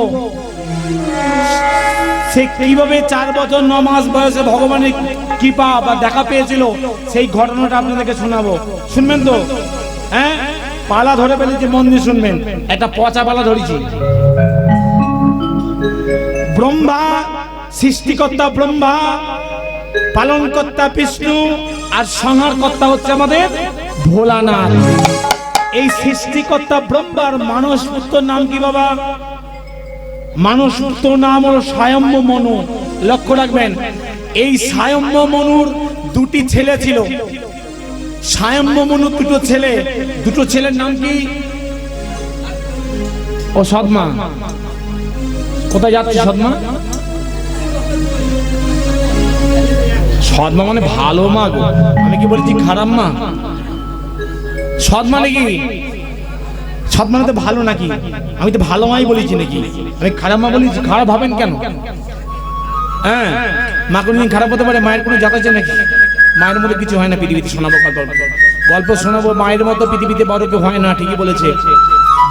সে কিভাবে 4 বছর 9 মাস বয়সে ভগবানের কৃপা বা দেখা পেয়েছিল সেই ঘটনাটা আপনাদেরকে শোনাবো শুনবেন তো হ্যাঁ পালা ধরে ফেলেছি মন দিয়ে শুনবেন একটা পচা পালা ধরেছি ব্রহ্মা সৃষ্টিকর্তা ব্রহ্মা পালনকর্তা বিষ্ণু আর সংহারকর্তা হচ্ছে আমাদের ভোলানাথ। এই সৃষ্টিকর্তা ব্রহ্মার মানস পুত্র নাম কি বাবা মানুষ তো নাম হলো স্বয়ম্ভ মনু। লক্ষ্য রাখবেন, এই স্বয়ম্ভ মনুর দুটি ছেলে ছিল। স্বয়ম্ভ মনুর দুটো ছেলের নাম কি? ও সদমা, কোথায় যাচ্ছে সদমা? সদমা মানে ভালো মা গো, আমি কি বলেছি খারাপ মা? সৎ মানে কি? সৎ মানে তো ভালো নাকি? আমি তো ভালো মাই বলেছি নাকি? আমি খারাপ মা বলেছি? খারাপ হবেন কেন? হ্যাঁ, মা কোনদিন খারাপ হতে পারে? মায়ের কোনো জাত আছে নাকি? মায়ের মতো কিছু হয় না পৃথিবীতে। শোনাবো গল্প শোনাবো, মায়ের মতো পৃথিবীতে বড় কেউ হয় না। ঠিকই বলেছে।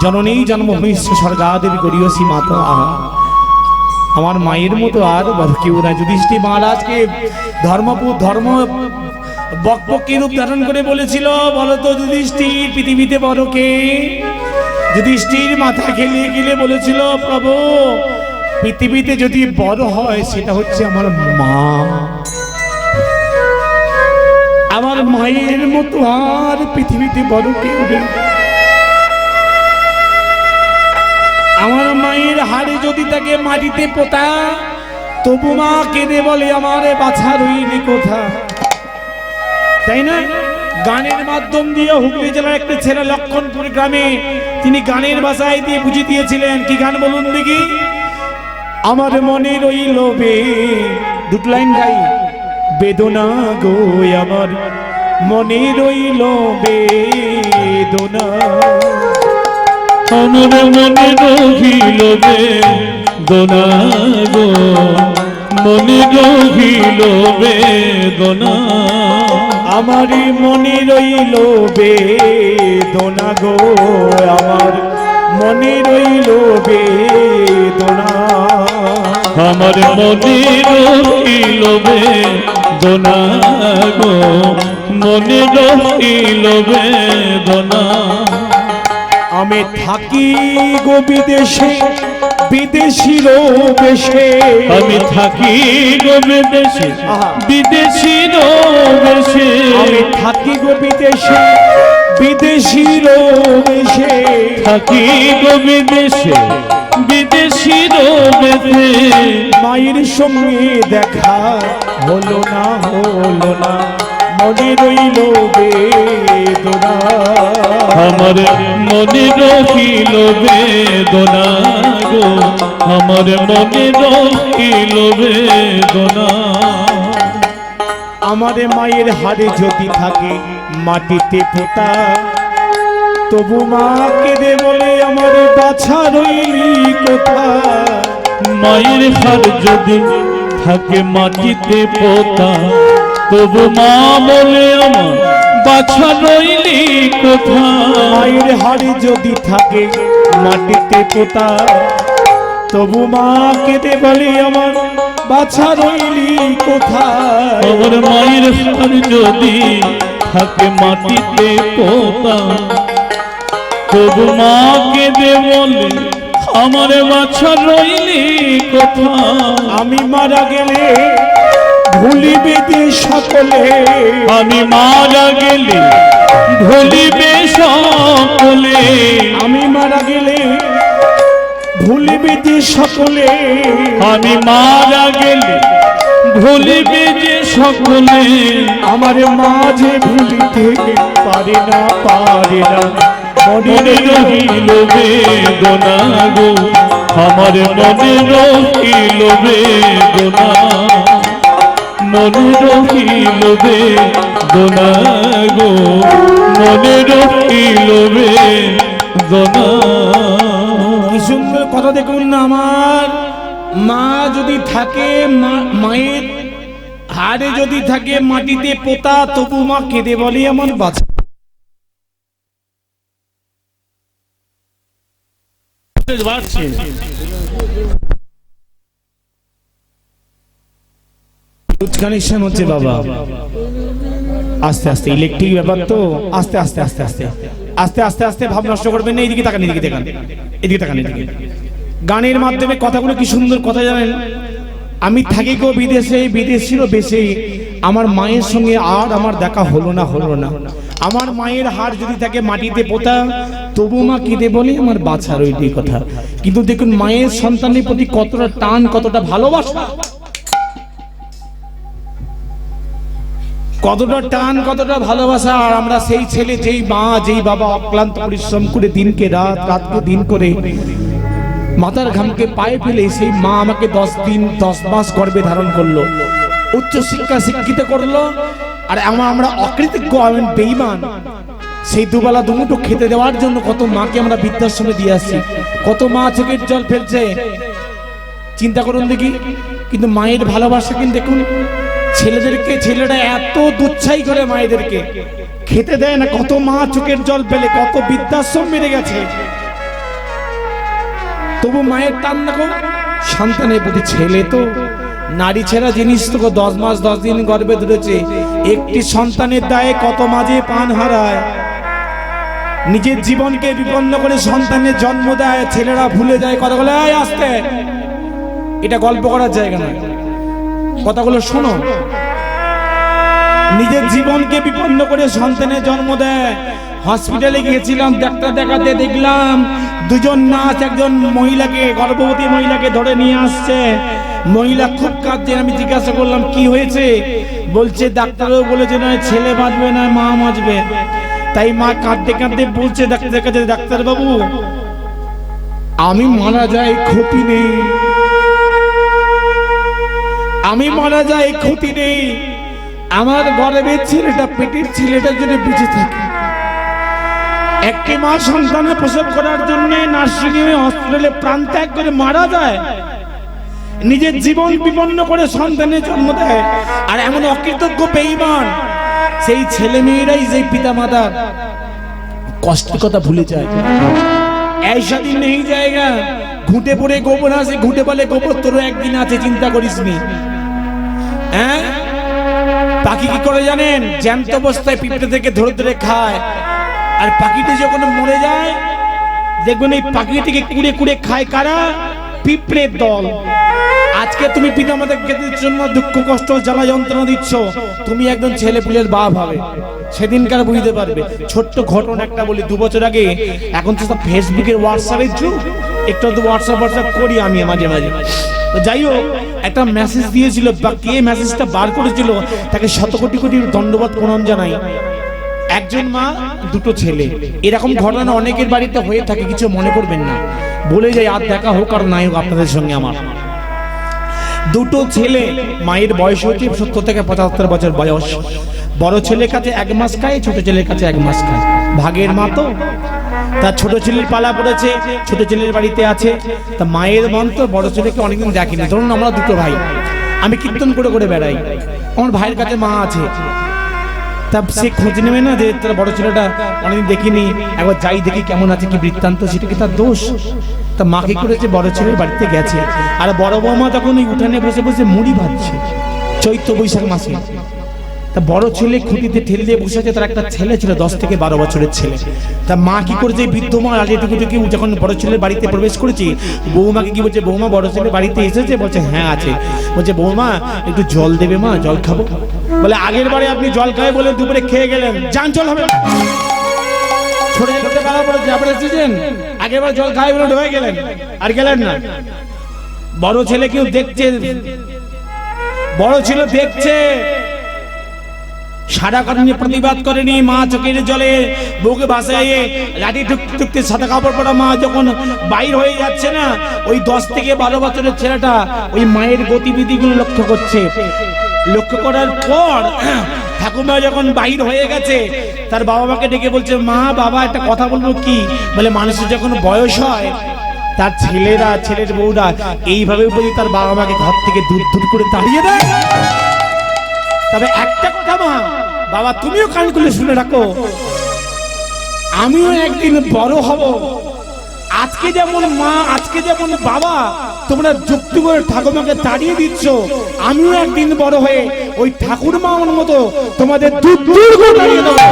জননী জন্মভূমি স্বর্গাদেবী করিয়সী মাতা, আমার মায়ের মতো আর বড় কেউ না। যুধিষ্ঠির মহারাজকে ধর্ম বকবকে রূপ ধারণ করে বলেছিল, বলতো যুধিষ্ঠির পৃথিবীতে বড় কে? যুধিষ্ঠির মাথা খেলিয়ে গেলে বলেছিল, প্রভু পৃথিবীতে যদি বড় হয় সেটা হচ্ছে আমার মা। আমার মায়ের মতো আর পৃথিবীতে বড় কেউ নেই। আমার মায়ের হাড়ে যদি তাকে মাটিতে পোতা, তবু মা কেঁদে বলে, আমারে বাছা রইলি কোথা। তাই না? গানের মাধ্যম দিয়ে হুগলি জেলার একটা ছেলে লক্ষণপুর গ্রামে তিনি গানের ভাষায় দিয়ে বুঝিয়ে দিয়েছিলেন। কি গান বলুন দেখি? আমার মনে রইল দুটো লাইন গাই, বেদনা গো আমার মনে রইল বেদনা। আমার মনে রহিল বেদনা গো, মনে রহিল বেদনা। আমার মনে রইল বেদনা গো, আমার মনে রইল বেদনা। আমার মনে রহিল বেদনা গো, মনে রহিল বেদনা। আমি থাকি গো বিদেশে, বিদেশির বেশে। আমি থাকি গো বিদেশে, বিদেশির বেশে। আমি থাকি গো বিদেশে, বিদেশির বেশে। থাকি গো বিদেশে, বিদেশির বেশে। মায়ের সঙ্গে দেখা হলো না, মনে রইল বেদনা। আমার মনে রহিল বেদনা গো, আমার মনে রহিল বেদনা। আমার মায়ের হাড়ে যদি থাকে মাটিতে পোতা, তবু মা কেঁদে বলে, আমার বাছা রইলি কোথা। মায়ের হাড় যদি থাকে মাটিতে পোতা, তবু মা বলে, আমার বাছা রইলি কোথা। মায়ের হাড়ে যদি থাকে মাটিতে পোতা, তবু মা কেঁদে বলে, আমার বাছা রইলি কোথা। আমার মায়ের হাড় যদি থাকে মাটিতে পোতা, তবু মা কেঁদে বলে, আমার বাছা রইলি কোথা। আমি মারা গেলে ভুলিবে যে সকলে, আমি মারা গেলে ভুলিবে সকলে। আমি মারা গেলে ভুলিবে যে সকলে। আমি মারা গেলে ভুলিবে যে সকলে। আমার মাঝে ভুলিতে পারে না, মনে রহিল বেদনা গো, আমার মনে রহিল বেদনা। মনে রহিল বেদনা গো, মনে রহিল বেদনা। কি সুন্দর কথা দেখুন না। আমার মা যদি থাকে, মায়ের হাড়ে যদি থাকে মাটিতে পোতা, তবু মা কেঁদে বলে, আমার বাচ্চা। কানেকশন হচ্ছে বাবা, আস্তে আস্তে ইলেকট্রিক ব্যাপার তো, আস্তে আস্তে আস্তে আস্তে আস্তে আস্তে আস্তে ভাব নষ্ট করবেন না। এইদিকে তাকান, এদিকে তাকান, এদিকে তাকান, এদিকে। গানের মাধ্যমে কথাগুলো কি সুন্দর কথা জানেন? আমি থাকি গো বিদেশে, বিদেশিরও বেশি। আমার মায়ের সঙ্গে আর আমার দেখা হলো না। আমার মায়ের হাড় যদি থাকে মাটিতে পোতা, তবু মা কেঁদে বলে আমার বাছার ওইটি কথা। কিন্তু দেখুন মায়ের সন্তানের প্রতি কতটা টান, কতটা ভালোবাসা, কতটা টান, কতটা ভালোবাসা। আর আমরা সেই ছেলে, যেই মা, যেই বাবা অক্লান্ত পরিশ্রম করে দিনকে রাত, রাতকে দিন করে মাথার ঘামকে পায়ে ফেলে সেই মা আমাকে 10 দিন 10 মাস গর্ভে ধারণ করলো, উচ্চ শিক্ষা শিক্ষিত করলো। আর আমরা অকৃতজ্ঞ, আমি বেঈমান। সেই দুবেলা দুমুঠো খেতে দেওয়ার জন্য কত মাকে আমরা বৃদ্ধাশ্রমে দিয়ে আসছি, কত মা চোখের জল ফেলছে, চিন্তা করুন দেখি। কিন্তু মায়ের ভালোবাসা কিন্তু দেখুন, ছেলেরা এত দুচ্ছাই করে মায়েদেরকে, খেতে দেয় না। কত মা চোখের জল ফেলে, কত বৃদ্ধাশ্রম মেরে গেছে, তবু মায়ের টান দেখো সন্তানের প্রতি। ছেলে তো নারী ছেড়া জিনিস, তো 10 মাস 10 দিন গর্ভে ধরেছে। একটি সন্তানের দায়ে কত মাঝে প্রাণ হারায়, নিজের জীবনকে বিপন্ন করে সন্তানের জন্ম দেয়। ছেলেরা ভুলে যায় কথাগুলো, আসতে, এটা গল্প করার জায়গা নয়, কথাগুলো শোনো। নিজের জীবনকে বিপন্ন করে সন্তানের জন্ম দেয়। হসপিটালে গিয়েছিলাম ডাক্তার দেখাতে, দেখলাম 2জন নার্স একজন মহিলাকে, গর্ভবতী মহিলাকে ধরে নিয়ে আসছে। মহিলা খুব কাঁদছে। আমি জিজ্ঞাসা করলাম কি হয়েছে? বলছে ডাক্তারও বলেছে নয় ছেলে বাঁচবে না মা বাঁচবে। তাই মা কাঁদতে কাঁদতে বলছে ডাক্তারের কাছে, ডাক্তার বাবু আমি মারা যাই ক্ষতি নেই, আমি মারা যাই ক্ষতি নেই, আমার গর্ভের ছেলেটা, পেটের ছেলেটার জন্য বেঁচে থাকে। একটি মা সন্তানের প্রসব করার জন্য নার্সিংহোমে, হসপিটালে প্রাণ ত্যাগ করে মারা যায়, নিজের জীবন বিপন্ন করে সন্তানের জন্ম দেয়। আর এমন অকৃতজ্ঞ বেঈমান সেই ছেলে মেয়েরাই, যে পিতা মাতা কষ্টের কথা ভুলে যায়। ऐसा दिन नहीं जाएगा, ঘুটে পড়ে গোবর আসে, ঘুটে বলে গোবর তোরও একদিন আছে, চিন্তা করিস নি। হ্যাঁ, পাখি কি করে জানেন? জ্যান্ত অবস্থায় পিঁপড়ে থেকে ধরে ধরে খায়। আর পাখিটি যখন মরে যায় দেখবেন এই পাখিটিকে কুড়ে কুড়ে খায় কারা? পিঁপড়ের দল। আজকে তুমি পিতামাতাকে জন্য দুঃখ কষ্ট জ্বালা যন্ত্রণা দিচ্ছ, তুমি একজন ছেলে পুলের বাপ হবে, সেদিনকার বুঝতে পারবে। ছোট্ট ঘটনা একটা বলি। 2 বছর আগে, এখন তো সব ফেসবুকের হোয়াটসঅ্যাপের যুগ, একটু তো হোয়াটসঅ্যাপ করি আমি মাঝে মাঝে। তো যাই হোক, একটা মেসেজ দিয়েছিল, বা কে মেসেজটা বার করেছিল তাকে শত কোটি কোটি ধন্যবাদ প্রণাম জানাই। একজন মা, 2টো ছেলে। এরকম ঘটনা অনেকের বাড়িতে হয়ে থাকে, কিছু মনে করবেন না, বলে যাই আর দেখা হোক আর নাই হোক আপনাদের সঙ্গে আমার। 2টো ছেলে, মায়ের বয়স হচ্ছে 70 থেকে 75 বছর বয়স। বড় ছেলের কাছে 1 মাস খায়, ছোট ছেলের কাছে 1 মাস খায়। ভাগের মা তো, তার ছোট ছেলের পালা পড়েছে, ছোট ছেলের বাড়িতে আছে। তা মায়ের মন তো বড় ছেলেকে অনেকদিন দেখিনি। ধরুন আমরা 2টো ভাই, আমি কীর্তন করে করে বেড়াই, আমার ভাইয়ের কাছে মা আছে। তা সে খোঁজ নেবে না যে তার বড় ছেলেটা অনেকদিন দেখিনি, একবার যাই দেখি কেমন আছে, কি বৃত্তান্ত, সেটা কি তার দোষ? তা মা কি করেছে, বড় ছেলের বাড়িতে গেছে। আর বড় বৌমা তখন ওই উঠানে বসে বসে মুড়ি ভাজছে, চৈত্র বৈশাখ মাসে। তা বড় ছেলে খুঁটিতে ঠেল দিয়ে বসে আছে, তার একটা ছেলে ছিল 10 থেকে 12 বছরের ছেলে। তা মা কি করেছে, বৃদ্ধ মা আলিটুকু যখন বড় ছেলের বাড়িতে প্রবেশ করেছে, বৌমাকে কি বলছে, বৌমা বড় ছেলের বাড়িতে এসেছে? বলছে হ্যাঁ আছে। বলছে বৌমা একটু জল দেবে মা, জল খাবো। বলে আগের বারে আপনি জল খাবে বলে দুপুরে খেয়ে গেলেন, যান জল হবে। ছোট ছোট বেলা পরে যাবেন এসেছেন, আগের বার জল খাই বলে হয়ে গেলেন, আর গেলেন না। বড় ছেলে কেউ দেখছে, বড় ছেলে দেখছে, সারা কারণে প্রতিবাদ করেনি। মা চোখের জলে বউকে ভাসায় লাঠি ঠুকতে সাদা কাপড় পরা মা যখন বাইর হয়ে যাচ্ছে না, ওই 10 থেকে 12 বছরের ছেলেটা ওই মায়ের গতিবিধিগুলো লক্ষ্য করছে। লক্ষ্য করার পর ঠাকুমা যখন বাহির হয়ে গেছে, তার বাবা মাকে ডেকে বলছে, মা বাবা একটা কথা বলবো। কি? বলে মানুষের যখন বয়স হয় তার ছেলেরা, ছেলের বউরা এইভাবে বলি তার বাবা মাকে ঘর থেকে দূর দূর করে তাড়িয়ে দেয়। তবে একটা কথা মা, বাবা তুমিও কান খুলে শুনে রাখো, আমিও একদিন বড় হব। আজকে যেমন মা, আজকে যেমন বাবা তোমরা যুক্তি করে ঠাকুমাকে তাড়িয়ে দিচ্ছ, আমিও একদিন বড় হয়ে ওই ঠাকুর মার মতো তোমাদের দূর দূর করে তাড়িয়ে দেবো।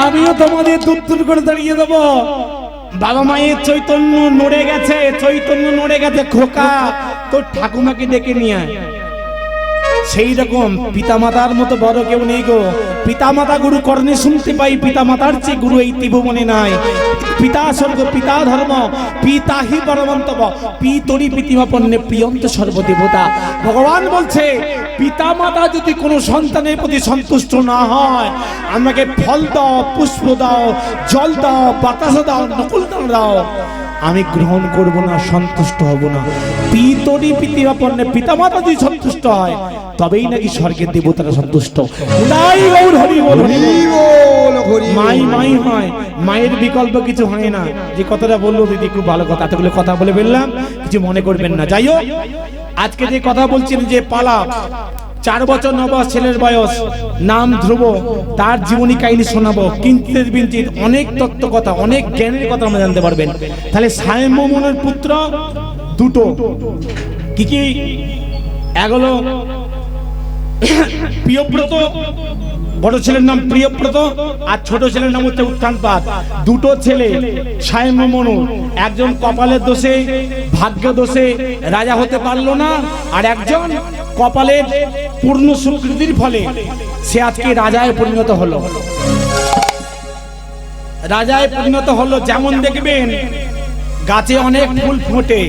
আমিও তোমাদের দূর দূর করে দাঁড়িয়ে দেবো। বাবা মায়ের চৈতন্য নড়ে গেছে, খোকা তোর ঠাকুমাকে ডেকে নিয়ে আয়। সেই রকম পিতামাতার মতো বড় কেউ নেই গো। পিতামাতা গুরু কর্ণে শুনতে পাই, পিতামাতার চেয়ে গুরু এই ত্রিভুবনে নাই। পিতা স্বর্গ পিতা ধর্ম পিতা হি পরমন্তব পিতরি পিতিমাপন্নে প্রিয়ন্ত সর্বদেবতা। ভগবান বলছে পিতামাতা যদি কোনো সন্তানের প্রতি সন্তুষ্ট না হয়, আমাকে ফল দাও, পুষ্প দাও, জল দাও, বাতাস দাও, নকুল দাও, আমি গ্রহণ করব না, সন্তুষ্ট হব না। পিতরি পিতিমাপন্নে পিতামাতা যদি সন্তুষ্ট হয় তবেই নাকি স্বর্গের দেবতারা সন্তুষ্ট। তাই গৌর হরি বল, হরি বল, হরি মাই মাই হয়, মায়ের বিকল্প কিছু হয় না। যে কথাটা বললো দিদি খুব ভালো কথা, এতগুলো কথা বলে ফেললাম, কিছু মনে করবেন না। যাই হোক, আজকে যে কথা বলছেন যে পালা 4 বছর 9 মাস ছেলের বয়স, নাম ধ্রুব, তার জীবনী কাহিনী শোনাবো। কিঞ্চিত বিঞ্চিত অনেক তত্ত্ব কথা, অনেক জ্ঞানের কথা আমরা জানতে পারবেন। তাহলে সায়মনের পুত্র দুটো, কি কি? এক হলো প্রিয়ব্রত, বড় ছেলের নাম প্রিয়ব্রত, আর ছোট ছেলের নাম হচ্ছে উত্থানপাত। দুটো ছেলে সায়মনু, একজন কপালের দোষে, ভাগ্য দোষে রাজা হতে পারলো না, আর একজন কপালের পূর্ণ সুকৃতির ফলে সে আজকে রাজায় পরিণত হলো। রাজায় পরিণত হলো। যেমন দেখবেন গাছে অনেক ফুল ফোটে,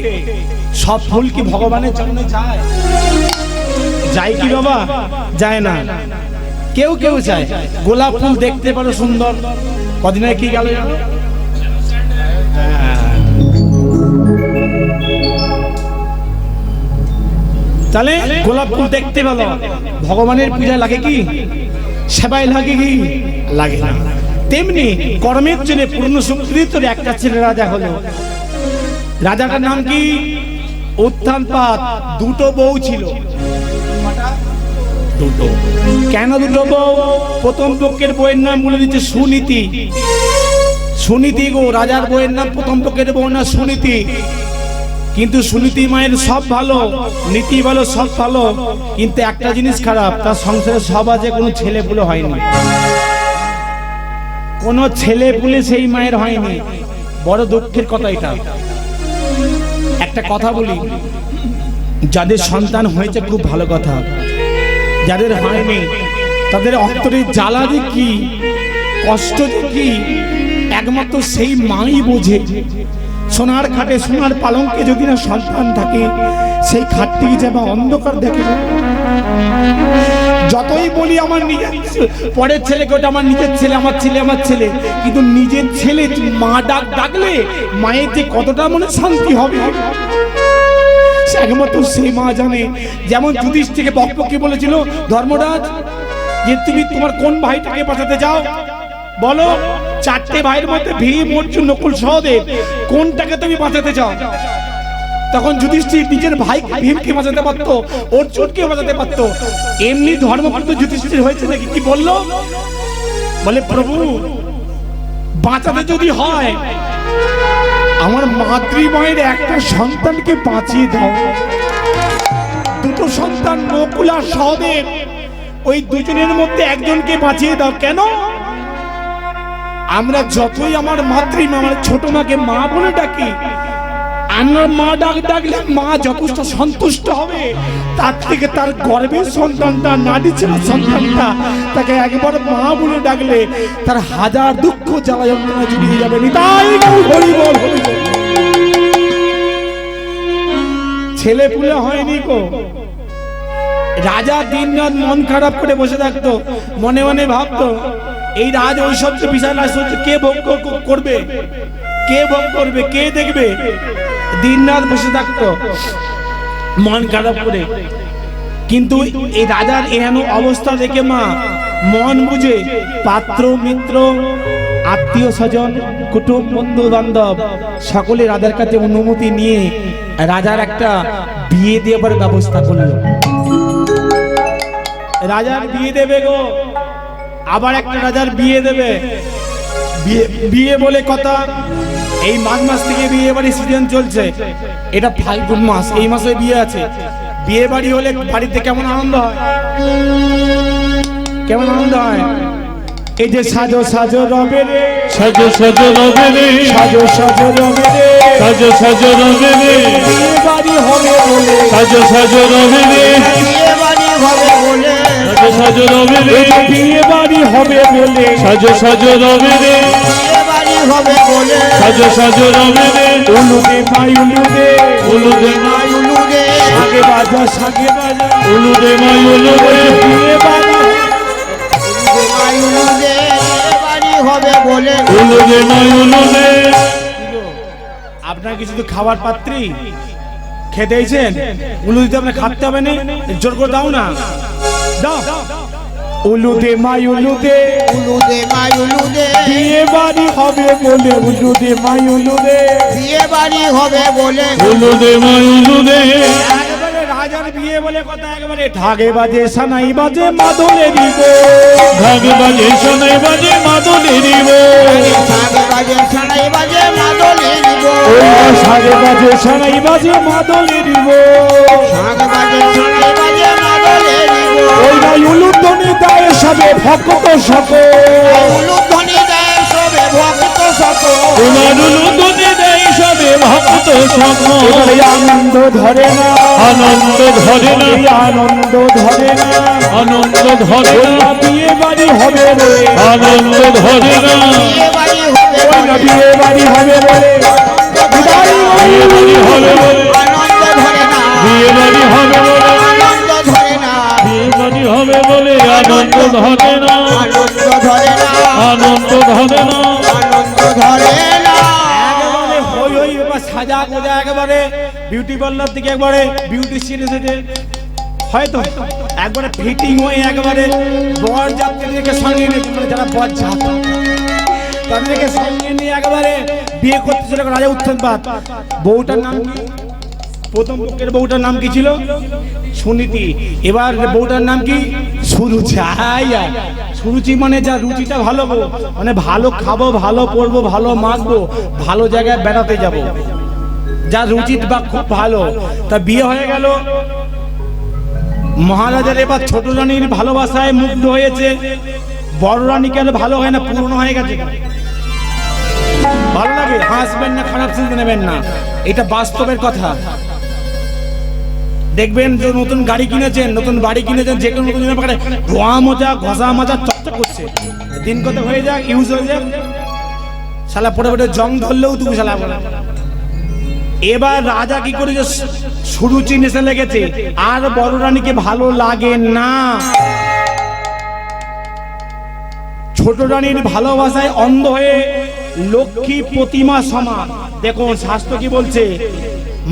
সব ফুল কি ভগবানের চরণে যায়? যায় কি বাবা? যায় না। কেউ কেউ চায়। গোলাপ ফুল দেখতে পারো সুন্দর, কদিন আগে কি গেল জানো? তাহলে গোলাপ ফুল দেখতে ভালো, ভগবানের পূজায় লাগে কি? সেবায় লাগে কি? লাগে না। তেমনি কর্মের জন্য পূর্ণ সুকৃত একটা ছেলে রাজা হলো। রাজাটার নাম কি? উত্থানপাত। দুটো বউ ছিল। দুটো। কেন দুটো বউ? প্রথম পক্ষের বউয়ের নাম বলে দিচ্ছে সুনীতি। সুনীতি গো, রাজার বউয়ের নাম, প্রথম পক্ষের বউয়ের নাম সুনীতি। কিন্তু সুনীতি মায়ের সব ভালো, নীতি ভালো, সব ভালো, কিন্তু একটা জিনিস খারাপ, তার সংসারে সব আছে, কোনো ছেলে পুলে হয়নি। কোনো ছেলে পুলে সেই মায়ের হয়নি। বড় দুঃখের কথা এটা। একটা কথা বলি, যাদের সন্তান হয়েছে খুব ভালো কথা, যাদের হয়নি তাদের অন্তরে জ্বালা যে কি, কষ্ট যে কি, একমাত্র সেই মাই বোঝে। সোনার খাটে সোনার পালঙ্কে যদি না সন্তান থাকে, সেই খাটটি যেমন অন্ধকার দেখে। যতই বলি আমার নিজের পরের ছেলেকে, ওটা আমার নিজের ছেলে, আমার ছেলে, আমার ছেলে, কিন্তু নিজের ছেলে মা ডাকলে মায়ের যে কতটা মনে শান্তি হবে, একমাত্র সেই মা জানে। যেমন যুধিষ্ঠিরকে বকবকি বলেছিল ধর্মরাজ যে তুমি তোমার কোন ভাইটাকে বাঁচাতে যাও বলো। 4টে ভাইয়ের মধ্যে ভীম, অর্জুন, নকুল, সহদেব, কোনটাকে তুমি বাঁচাতে চাও? তখন যুধিষ্ঠির নিজের ভাই ভীমকে বাঁচাতে পারতো, অর্জুনকে বাঁচাতে পারতো। এমনি ধর্মপুত্র যুধিষ্ঠির হয়েছে নাকি? কি বললো? বলে প্রভু বাঁচাতে যদি হয় আমার মাতৃমায়ের একটা সন্তানকে বাঁচিয়ে দাও। দুটো সন্তান নকুল আর সহদেব, ওই দুজনের মধ্যে একজনকে বাঁচিয়ে দাও। কেন? আমরা যতই আমার মাতৃমা, আমার ছোট মাকে মা বলে ডাকি, আমরা মা ডাকলে মা যথেষ্ট সন্তুষ্ট হবে, তার থেকে তার গর্ভের সন্তানটা, নারী ছেলে সন্তানটা, তাকে একবার মা বলে ডাকলে তার হাজার দুঃখ জ্বালা যন্ত্রণা জুড়িয়ে যাবে। তাই হরি বল, হরি বল। ছেলে পুলে হয়নি গো। রাজা দিন রাত মন খারাপ করে বসে থাকতো, মনে মনে ভাবতো এই রাজ ঐশ্বর্য বিশাল ঐশ্বর্য কে ভোগ করবে, কে ভোগ করবে, কে দেখবে? দিন রাত বসে থাকতো মন খারাপ করে। কিন্তু এই রাজার এহেন অবস্থা দেখে মা মন বুঝে পাত্র, মিত্র, আত্মীয় স্বজন, কুটুম, বন্ধু বান্ধব সকলে রাজার কাছে অনুমতি নিয়ে রাজার একটা বিয়ে দেবার ব্যবস্থা করলো। রাজার বিয়ে দেবে গো, আবার একটা রাজার বিয়ে দেবে। বিয়ে বলে কথা, এই মাঘ মাস থেকে বিয়ে বাড়ি সিজন চলছে, এটা ফাল্গুন মাস, এই মাসে বিয়ে আছে। বিয়ে বাড়ি হলে বাড়িতে কেমন আনন্দ হয়, কেমন আনন্দ হয়। এই যে সাজো সাজো রবে রে, সাজো সাজো রবে রে, সাজো সাজো রবে রে, সাজো সাজো রবে রে, বিয়ে বাড়ি হবে বলে, সাজো সাজো রবে রে, বিয়ে বাড়ি হবে বলে, সাজো সাজো রবে রে, বিয়ে বাড়ি হবে বলে, সাজো সাজো রবে রে, বিয়ে বাড়ি হবে বলে, সাজো সাজো রবে রে, উলুদে মাই উলুদে, উলুদে মা, মাই উলুদে, সাগে বাজা সাগে বাজা, উলুদে মা, উলুদে, বিয়ে বাড়ি মাই উলুদে, বিয়ে বাড়ি হবে বলে, উলুদে মা, উলুদে। আপনার কি শুধু খাবার পাত্রী খেতে এইছেন? উলু দিতে আপনার খাটতে হবে না, জোর করে দাও না, দাও। উলুদে মাই উলুদে, উলুদে মাই উলুদে, বিয়ে বাড়ি হবে বলে, উলুদে মাই উলুদে। বিয়ে বাড়ি হবে বলে, উলুদে মা, উলুদে, একেবারে রাজার বিয়ে বলে কথা, একেবারে ঢাকে বাজে সানাই বাজে মাদলে দিব, ঢাক বাজে সোনাই বাজে মাদলে দিব, সাগে বাজে সানাই বাজে মাদলে দিব, সাগে বাজে সানাই বাজে মাদলে দিব, সাগে বাজে সানাই বাজে মাদলে দিব, ওই নাই উলুধ্বনি দেয় সবে ভক্ত সকল, উলুধ্বনি দেয় সবে ভক্ত সকল, তোমার উলুদনে দেয় সবে ভক্ত সকল, এবারে আনন্দ ধরে না, আনন্দ ধরে না, এই আনন্দ ধরে না, আনন্দ ধরে না, বিয়ে বাড়ি হবে রে, আনন্দ ধরে না, বিয়ে বাড়ি হবে ওই না বলে, বিয়ে বাড়ি হবে বলে, বিয়ে বাড়ি হবে বলে, আনন্দ ধরে না, বিয়ে বাড়ি হবে বলে, আনন্দ ধরে না, বিয়ে বাড়ি হবে বলে, আনন্দ ধরে না, আনন্দ ধরে না, আনন্দ ধরে না, আনন্দ ধরে না, একেবারে হই হই এবার সাজা গোজা, একেবারে বিউটি পার্লার থেকে একবারে বিউটিশিয়ান এসেছে, হয়তো একবারে ফিটিং হয়ে একেবারে বর যাত্রীদেরকে সঙ্গে নিয়ে, মানে যারা বর যাত তাদেরকে সঙ্গে নিয়ে একেবারে বিয়ে করতে চলে গেল রাজা উত্থানপাত। বউটার নাম কি? প্রথম পক্ষের বউটার নাম কি ছিল? সুনীতি। এবার বউটার নাম কি? সুরুচি। সুরুচি মানে যা রুচিটা ভালো গো, মানে ভালো খাবো, ভালো পরবো, ভালো মাখবো, ভালো জায়গায় বেড়াতে যাব, যা রুচিত বা খুব ভালো। তা বিয়ে হয়ে গেল, মহারাজার এবার ছোট রানীর ভালোবাসায় মুগ্ধ হয়েছে, বড় রানী কেন ভালো হয় না, পুরনো হয়ে গেছে। ভালো লাগে, হাসবেন না, খারাপ চিন্তা নেবেন না, এটা বাস্তবের কথা। দেখবেন যে নতুন গাড়ি কিনেছেন, নতুন বাড়ি কিনেছেন, যে কোনো নতুন ব্যাপারে ধোয়া মোজা ঘষা মাজা চকচক করছে, দিন কত হয়ে যাক, ইউজ হয়ে যাক, শালা পড়ে পড়ে জং ধরলেও তুমি শালা বলে। এবার রাজা কি করেছে, সুরুচি নেশে লেগেছে, আর বড় রানীকে ভালো লাগে না, ছোট রানীর ভালোবাসায় অন্ধ হয়ে লক্ষ্মী প্রতিমা সমান। দেখুন শাস্ত্র কি বলছে,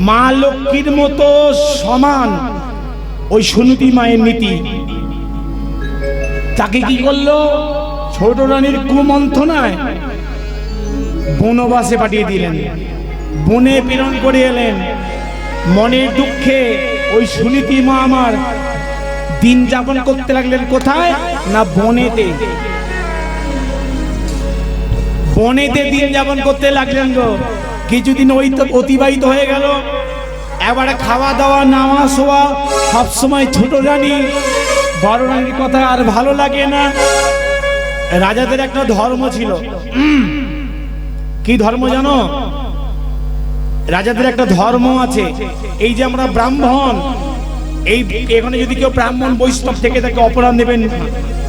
মা লক্ষ্মীর মতো সমান ওই সুনীতি মায়ের নীতি। তাকে কি করলো, ছোট রানীর কুমন্থনায় বনবাসে পাঠিয়ে দিলেন, বনে প্রেরণ করে এলেন। মনের দুঃখে ওই সুনীতি মা আমার দিন যাপন করতে লাগলেন কোথায় না, বনেতে। বনেতে দিন যাপন করতে লাগলেন গো। কিছুদিন ওই তো অতিবাহিত হয়ে গেল, এবারে খাওয়া দাওয়া নামা শোয়া সবসময় ছোট রানী, বড় রানীর কথা আর ভালো লাগে না। রাজাদের একটা ধর্ম ছিল, কি ধর্ম জানো? রাজাদের একটা ধর্ম আছে, এই যে আমরা ব্রাহ্মণ, এই এখানে যদি কেউ ব্রাহ্মণ বৈষ্ণব থেকে তাকে অপরাধ নেবেন,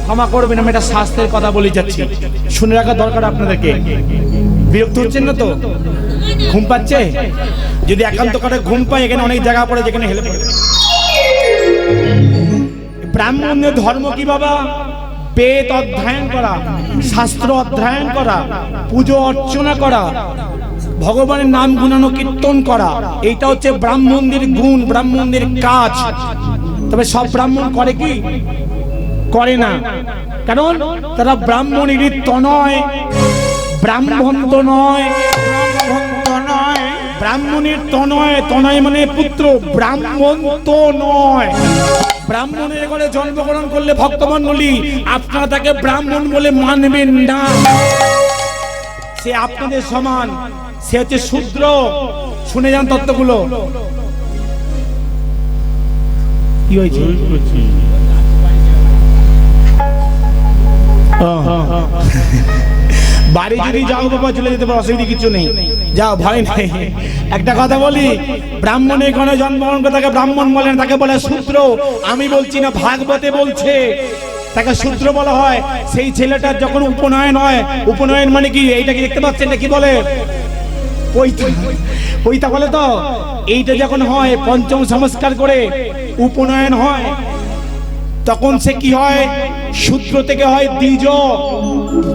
ক্ষমা করবেন, আমি এটা শাস্ত্রের কথা বলে যাচ্ছি, শুনে রাখা দরকার আপনাদেরকে। বিরক্ত হচ্ছেন না তো? ঘুম পাচ্ছে? যদি একান্ত করে ঘুম পায়, এখানে অনেক জায়গা পড়ে যেখানে হেলে পড়ে। ব্রাহ্মণের ধর্ম কি বাবা? বেদ অধ্যয়ন করা, শাস্ত্র অধ্যয়ন করা, পুজো অর্চনা করা, ভগবানের নাম গুণানো কীর্তন করা, এইটা হচ্ছে ব্রাহ্মণদের গুণ, ব্রাহ্মণদের কাজ। তবে সব ব্রাহ্মণ করে কি? করে না, কারণ তারা ব্রাহ্মণেরই তনয়, ব্রাহ্মণ তো নয়, ব্রাহ্মণের তনয়, তনয় মানে পুত্র, ব্রাহ্মণ তো নয়। ব্রাহ্মণের ঘরে জন্মগ্রহণ করলে ভক্তমণ্ডলী আপনারা তাকে ব্রাহ্মণ বলে মানবেন না, সে আপনাদের সমান, সে হচ্ছে শূদ্র। শুনে যান তত্ত্বগুলো। কি হয়েছে? বাড়ি যদি যাও বাবা চলে যেতে পারো, অসুবিধা কিছু নেই, যাও, ভয় নেই। একটা কথা বলি, ব্রাহ্মণের ঘরে জন্মগ্রহণ করে তাকে ব্রাহ্মণ বলেন, তাকে বলে শূদ্র। আমি বলছি না, ভাগবতে বলছে তাকে শূদ্র বলা হয়। সেই ছেলেটার যখন উপনয়ন হয়, উপনয়ন মানে কি, এইটাকে দেখতে পাচ্ছেন, এটা কি বলে? পৈতা, পৈতা বলে তো। এইটা যখন হয়, পঞ্চম সংস্কার করে উপনয়ন হয়, তখন সে কি হয়, শূদ্র থেকে হয় দ্বিজ।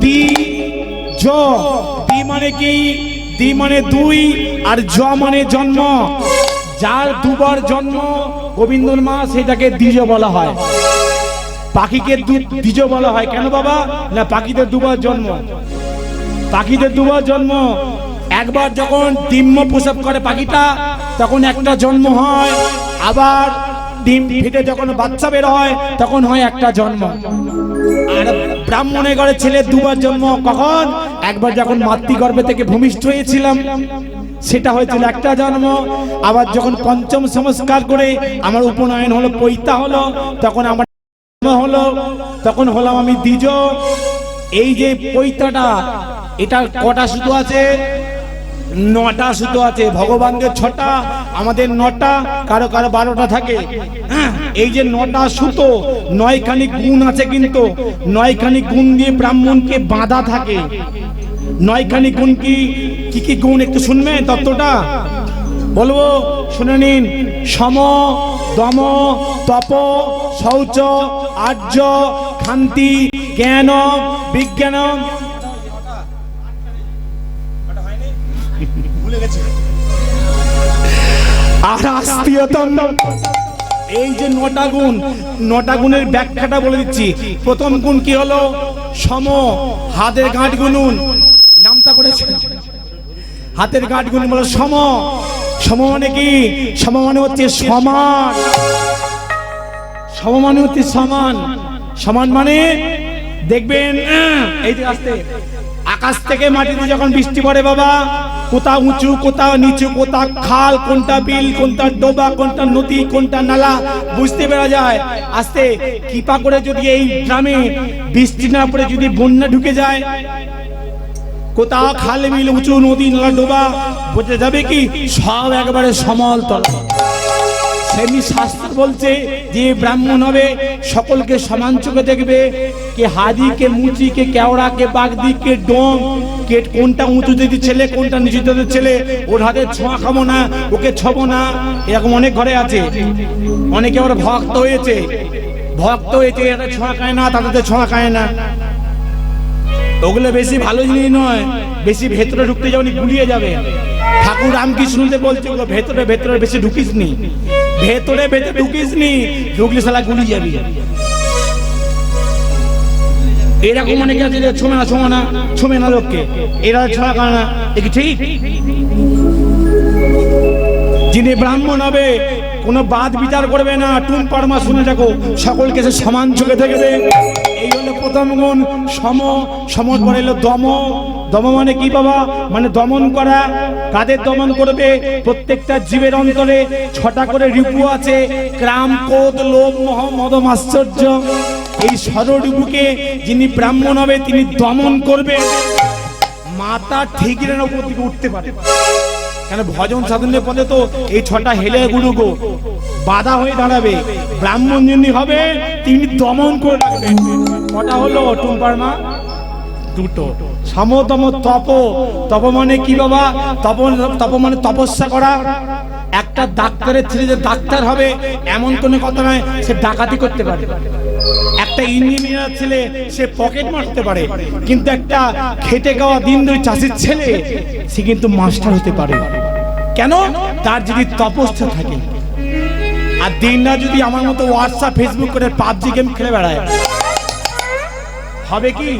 দ্বিজ, দ্বি মানে কি, দ্বি মানে দুই, আর জ মানে জন্ম। যার দুবার জন্ম গোবিন্দর মা, সেটাকে দ্বিজ বলা হয়। পাখিকে দ্বিজ বলা হয় কেন বাবা? না, পাখিদের দুবার জন্ম, পাখিদের দুবার জন্ম। একবার যখন ডিম্ব প্রসব করে পাখিটা, তখন একটা জন্ম হয়, আবার ডিম ফেটে যখন বাচ্চা বের হয়, তখন হয় একটা জন্ম। আর ব্রাহ্মণের ঘরে ছেলের দুবার জন্ম। কখন? একবার যখন মাতৃগর্ভে থেকে ভূমিষ্ঠ হয়েছিলাম, সেটা হয়েছিল একটা জন্ম। আবার যখন পঞ্চম সংস্কার করে আমার উপনয়ন হলো, পৈতা হলো, তখন আমার হলো, তখন হলাম আমি দ্বিজ। এই যে পৈতাটা, এটা কটা সুতো আছে? 9টা সুতো আছে। ভগবানদের 6টা, আমাদের 9টা, কারো কারো 12টা থাকে। এই যে 9টা সুতো, 9খানি গুণ আছে, কিন্তু 9খানি গুণ দিয়ে ব্রাহ্মণকে বাঁধা থাকে। 9খানি গুণ কি কি গুণ একটু শুনবেন তত্ত্বটা? বলবো, শুনে নিন। সম, দম, তপ, শৌচ, আর্য, খান্তি, জ্ঞান, বিজ্ঞান। আর আস্তিয়তম। এই যে 9টা গুণ, 9টা গুণের ব্যাখ্যাটা বলে দিচ্ছি। প্রথম গুণ কি হলো? সম, হাতের গাঁট গুনুন, নামটা পড়েছে, হাতের গাঁট গুনুন বলো সম। সম মানে কি? সম মানে হচ্ছে সমান। সম মানে হচ্ছে সমান। সমান মানে দেখবেন, এই যে আসতে আকাশ থেকে মাটিতে যখন বৃষ্টি পড়ে বাবা, কোথাও উঁচু, কোথাও নিচু, কোথাও খাল, কোনটা বিল, কোনটা ডোবা, কোনটা নদী, কোনটা নালা বুঝতে পারা যায়। আস্তে কৃপা করে যদি এই গ্রামে বৃষ্টি না পড়ে যদি বন্যা ঢুকে যায়, কোথাও খাল বিল, উঁচু নদী নালা ডোবা, বোঝা যাবে কি সব একবারে সমল তল। সেমনি শাস্ত্র বলছে যে ব্রাহ্মণ হবে সকলকে সমান চোখে দেখবে। কে হাদি, কে মুচি, কে কেওড়া, কে বাগদি, কে ডোম, কে কোনটা উঁচু যদি ছেলে, কোনটা নিচু যদি ছেলে, ওর হাতে ছোঁয়া খাবো না, ওকে ছবো না। এরকম অনেক ঘরে আছে। অনেকে ওরা ভক্ত হয়েছে, ভক্ত হয়েছে, এটা ছোঁয়া খায় না, তাদের ছোঁয়া খায় না। ওগুলো বেশি ভালো জিনিস নয়। বেশি ভেতরে ঢুকতে যাওনি, গুলিয়ে যাবে। ঠাকুর রামকৃষ্ণদেব বলছে ওগুলো ভেতরে ভেতরে বেশি ঢুকিস নি, ভেতরে ভেতরে ঢুকিস নি, ঢুকলে শালা গুলি যাবি। এরকম অনেকে আছে যে ছোঁবে না, ছোঁবে না, ছোঁবে না লোককে, এরা ছোঁয়া খায় না। এ কি ঠিক? যিনি ব্রাহ্মণ হবে কোনো বাদ বিচার করবে না। টুন পরমা শুনে দেখো, সকলকে সে সমান চোখে দেখবে। এই হলো প্রথম গুণ সম। সমর পরে এলো দম। দম মানে কি বাবা? মানে দমন করা। কাদের দমন করবে? প্রত্যেকটা জীবের অন্তরে 6টা করে রিপু আছে, ক্রাম, ক্রোধ, লোভ, মোহ, মদ, মাশ্চর্য। এই ষড়রিপুকে যিনি ব্রাহ্মণ হবে তিনি দমন করবে। মাথা ঠিক রেন উপর দিকে উঠতে পারে, কেন ভজন সাধনের পথে তো এই 6টা হেলে গুরুগো বাধা হয়ে দাঁড়াবে। ব্রাহ্মণ যিনি হবে তিনি দমন করে রাখবেন। কটা হলো টুম্পার মা? 2টো। সমতম তপ। তপ মানে কি বাবা? তপ মানে তপস্যা করা। একটা ডাক্তারের ছেলে যে ডাক্তার হবে এমন কোনো কথা নয়, সে ডাকাতি করতে পারে। একটা ইঞ্জিনিয়ার ছেলে সে পকেট মারতে পারে, কিন্তু একটা খেটে খাওয়া দিনদুই চাষির ছেলে সে কিন্তু মাস্টার হতে পারে। কেন? তার যদি তপস্যা থাকে। আর দিনরা যদি আমার মতো হোয়াটসঅ্যাপ, ফেসবুক করে পাবজি গেম খেলে বেড়ায়, হবে কি?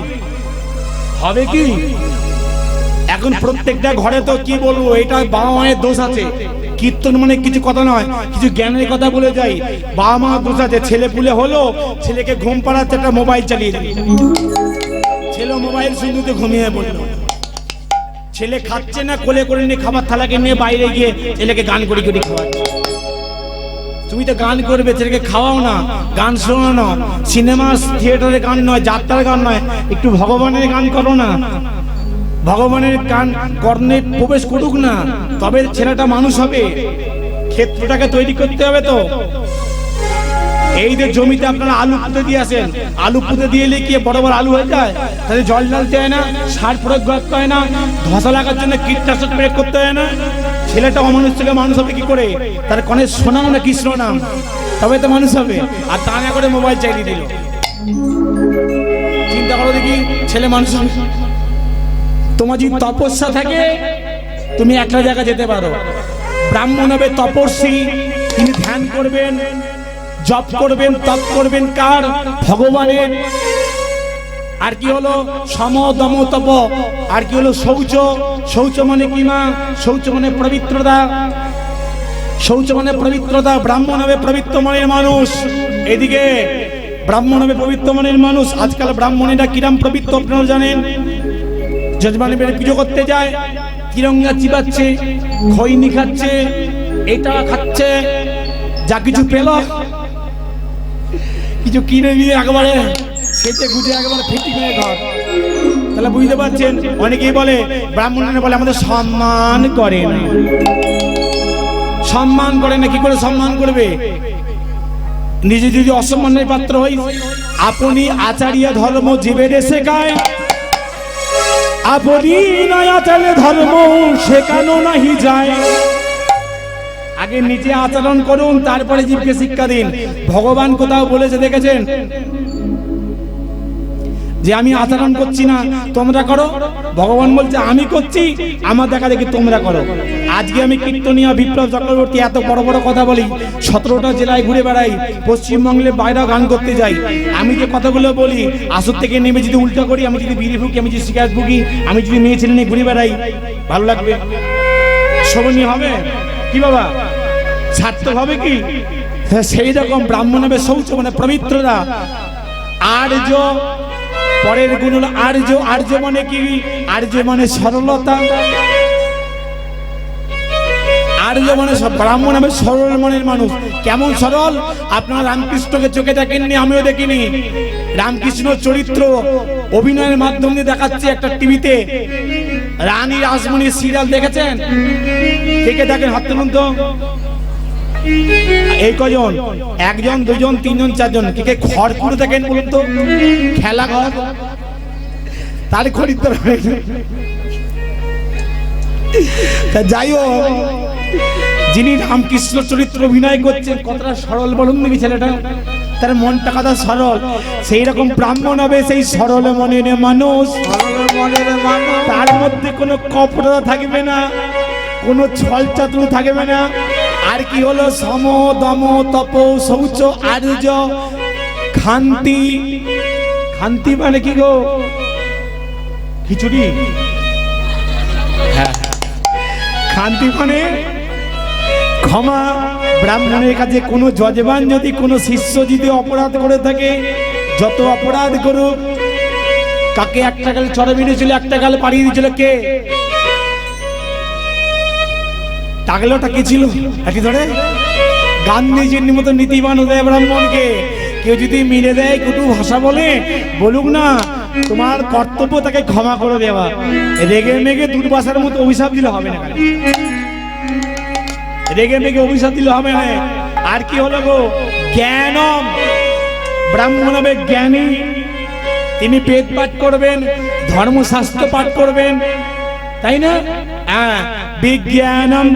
হবে কি? এখন প্রত্যেকটা ঘরে তো কি বলবো, এটা বাবা মায়ের দোষ আছে। কীর্তন মানে কিছু কথা নয়, কিছু জ্ঞানের কথা বলে যাই। বাবা মা দোষ আছে। ছেলে পুলে হলো, ছেলেকে ঘুম পাড়াচ্ছে, একটা মোবাইল চালিয়ে দিল, ছেলে মোবাইল শুনতে ঘুমিয়ে পড়লো। ছেলে খাচ্ছে না, কোলে করে নিয়ে খাবার থালাকে নিয়ে বাইরে গিয়ে ছেলেকে গান করে করে খাওয়াচ্ছে। তুমি তো গান করবে, ছেলেকে খাওয়াও না, গান শোনানো। সিনেমা থিয়েটারে গান নয়, যাত্রার গান নয়, একটু ভগবানের গান করো না। ভগবানের কান কর্ণে প্রবেশ করুক না, তবে ছেলেটা মানুষ হবে। ক্ষেত্রটাকে তৈরি করতে হবে। তো এই যে জমিতে আপনারা আলু পুঁতে দিয়ে আসেন, আলু পুঁতে দিয়ে এলে কি বড় বড় আলু হয়ে যায়? তাহলে জল ঢালতে হয় না, সার প্রয়োগ করতে হয় না, ধসা লাগার জন্য কীটনাশক প্রয়োগ করতে হয় না। ছেলেটা অমানুষ থেকে মানুষ হবে কি করে? তার কনে সোনাও না কৃষ্ণ নাম, তবে তো মানুষ হবে। আর তা না করে মোবাইল চালিয়ে দিল। চিন্তা করো দেখি, ছেলে মানুষ হবে? তোমার যদি তপস্যা থাকে তুমি একটা জায়গায় যেতে পারো। ব্রাহ্মণ হবে তপস্বী, তিনি ধ্যান করবেন, জপ করবেন, তপ করবেন কার? ভগবানের। আর কি হলো? সম দম তপ। আর কি হলো? শৌচ। শৌচ মানে কি মা? শৌচ মানে পবিত্রতা। শৌচ মানে পবিত্রতা। ব্রাহ্মণ হবে পবিত্র মনের মানুষ। এদিকে ব্রাহ্মণ হবে পবিত্র মনের মানুষ। আজকাল ব্রাহ্মণেরা কিরাম পবিত্র আপনারা জানেন? যজমানের বেড়ে পুজো করতে যায়, তিরঙ্গা চিবাচ্ছে, খৈনি খাচ্ছে, এটা খাচ্ছে, যা কিছু পেল কিছু কিনে নিয়ে একবারে সেটে গুজে একবারে ফিটি করে ঘর। তাহলে বুঝতে পারছেন, অনেকেই বলে ব্রাহ্মণরা বলে আমাদের সম্মান করে না। সম্মান করে না, কি করে সম্মান করবে? নিজে যদি অসম্মানের পাত্র হই। আপনি আচার্য ধর্ম জীবের শেখায়, আপনি নয়া চলে ধর্ম শেখানো নাহি যায়। আগে নিজে আচরণ করুন, তারপরে জীবকে শিক্ষা দিন। ভগবান কোথাও বলেছে দেখেছেন যে আমি আচরণ করছি না, তোমরা করো? ভগবান বলছে আমি করছি, আমার দেখা দেখি তোমরা করো। আজকে আমি কীর্তনিয়া বিপ্লব চক্রবর্তী এত বড় বড় কথা বলি, 17টা জেলায় ঘুরে বেড়াই, পশ্চিমবঙ্গের বাইরেও গান করতে যাই। আমি যে কথাগুলো বলি, আসর থেকে নেমে যদি উল্টো করি, আমি যদি বিড়ি ফুকি, আমি যদি সিগারেট ফুকি, আমি যদি মেয়ে ছেলে নিয়ে ঘুরে বেড়াই, ভালো লাগবে? শোভনীয় হবে কি বাবা? সার্থক হবে কি? সেই রকম ব্রাহ্মণ হবে শৌচ মানে পবিত্রতা। আর্য, পরের গুণ হলো আর্য। আর্য মানে কি? আর্য মানে সরলতা। আর্য মানে ব্রাহ্মণ হবে সরল মনের মানুষ। কেমন সরল? আপনারা রামকৃষ্ণকে চোখে দেখেননি, আমিও দেখিনি। রামকৃষ্ণ চরিত্র অভিনয়ের মাধ্যমে দেখাচ্ছে একটা টিভিতে। রানী রাসমণি সিরিয়াল দেখেছেন? কে কে দেখেন? হাত তুলুন তো। এই কজন? একজন, দুজন, তিনজন, চারজন। কে কে খড়কুড়ো দেখেন বলুন তো? খেলা ঘর তার খরিদ্দার। যাই হোক, যিনি রামকৃষ্ণ চরিত্র অভিনয় করছেন, কতটা সরল বলুন দেখি ছেলেটা? তার মনটা কত সরল। সেই রকম ব্রাহ্মণ হবে সেই সরল মনের মানুষ। তার মধ্যে কোনো কপটতা থাকবে না, কোনো ছল চাতুরি থাকবে না। আর কি হলো? সম দম তপ শৌচ আর্য খান্তি। খান্তি মানে কি গো? খিচুড়ি? হ্যাঁ, খান্তি মানে ক্ষমা। ব্রাহ্মণের কাছে কোনো যজমান যদি কোনো শিষ্য যদি অপরাধ করে থাকে, যত অপরাধ করুক, কাকে একটা গাল চড়ে মেরেছিল, একটা গাল পাড়িয়ে দিয়েছিল কে? টাগলোটা কি ছিল? একই ধরে গান্ধীজির মতো নীতিবান হতে ব্রাহ্মণকে। কেউ যদি মেরে দেয়, কটু ভাষা বলে, বলুক না, তোমার কর্তব্য তাকে ক্ষমা করে দেওয়া। রেগে মেগে দুর্বাসার মতো অভিশাপ দিলে হবে না। রেগে মেগে অভিশাপ দিলে হবে না। আর কি হলো গো? জ্ঞানম। ব্রাহ্মণ হবে জ্ঞানী। তিনি বেদ পাঠ করবেন, ধর্মশাস্ত্র পাঠ করবেন, তাই না? হ্যাঁ, বিজ্ঞানম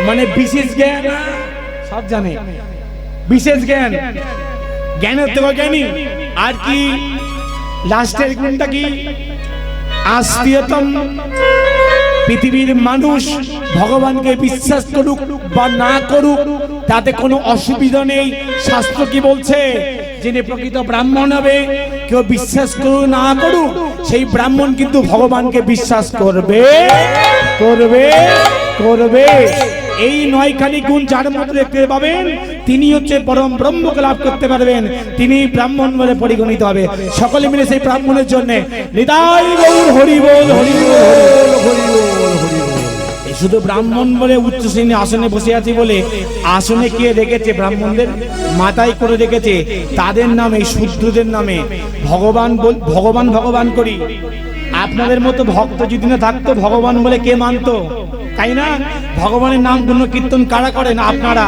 মানে বিশেষ জ্ঞান। সব জানে, বিশেষ জ্ঞান। জ্ঞানের থেকে জ্ঞানী। আর কি লাস্টের গুণটা কি? আস্তিয়তম। পৃথিবীর মানুষ ভগবানকে বিশ্বাস করুক বা না করুক, তাতে কোনো অসুবিধা নেই। শাস্ত্র কি বলছে? যিনি প্রকৃত ব্রাহ্মণ হবে, কেউ বিশ্বাস করুক না করুক, সেই ব্রাহ্মণ কিন্তু ভগবানকে বিশ্বাস করবে, করবে, করবে। এই 9খানি গুণ যার মধ্যে দেখতে পাবেন, তিনি হচ্ছে পরম ব্রহ্মকে লাভ করতে পারবেন। তিনি ব্রাহ্মণ বলে পরিগণিত হবে। সকলে মিলে সেই ব্রাহ্মণের জন্য নিতাই গৌর হরি বল, হরি বল, হরি বল, হরি বল। শুধু ব্রাহ্মণ বলে উচ্চ শ্রেণী আসনে বসে আছি বলে আসনে কে রেখেছে? ব্রাহ্মণদের মাথায় করে রেখেছে। তাদের নামে, শূদ্রদের নামে ভগবান ভগবান ভগবান করি। আপনাদের মতো ভক্ত যদি না থাকতো ভগবান বলে কে মানতো, তাই না? ভগবানের নাম গুণ কীর্তন কারা করেন? আপনারা।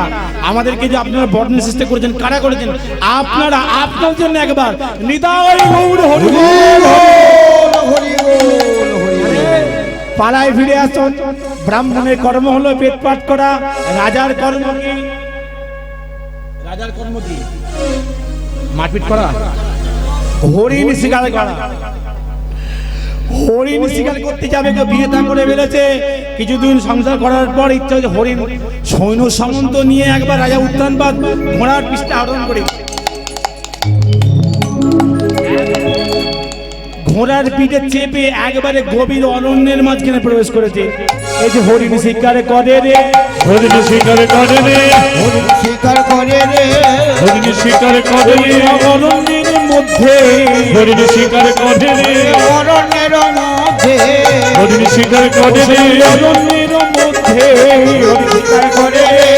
আমাদেরকে যে আপনারা বর্ণের সৃষ্টি করেছেন কারা করেছেন? আপনারা। আপনার জন্য একবার নিতাই গৌর হরি বল। হরি বল, হরি বল। পালায় ফিরে আসুন। ব্রাহ্মণের কর্ম হলো পেট পাঠ করা, রাজার কর্ম কি? রাজার কর্ম কি? মারপিট করা, হরিণ শিকার করা। হরিণ শিকার করতে যাবে, কেউ বিয়ে থা করে বেড়েছে, কিছুদিন সংসার করার পর ইচ্ছা হচ্ছে হরিণ সৈন্য সামন্ত নিয়ে একবার রাজা উত্থানবাদ ঘোড়ার পৃষ্ঠে আরোহণ করে ঘোড়ার পিঠে চেপে একবারে গভীর অরণ্যের মাঝখানে প্রবেশ করেছে। এই যে হরিণ শিকার করে রে, হরিণ শিকার করে রে, হরিণ শিকার করে রে, হরিণ শিকার করে রে, অরণ্যের মধ্যে হরিণ শিকার করে রে, অরণ্যের মধ্যে, হরিণ শিকার করে রে, অরণ্যের মধ্যে হরিণ শিকার করে রে,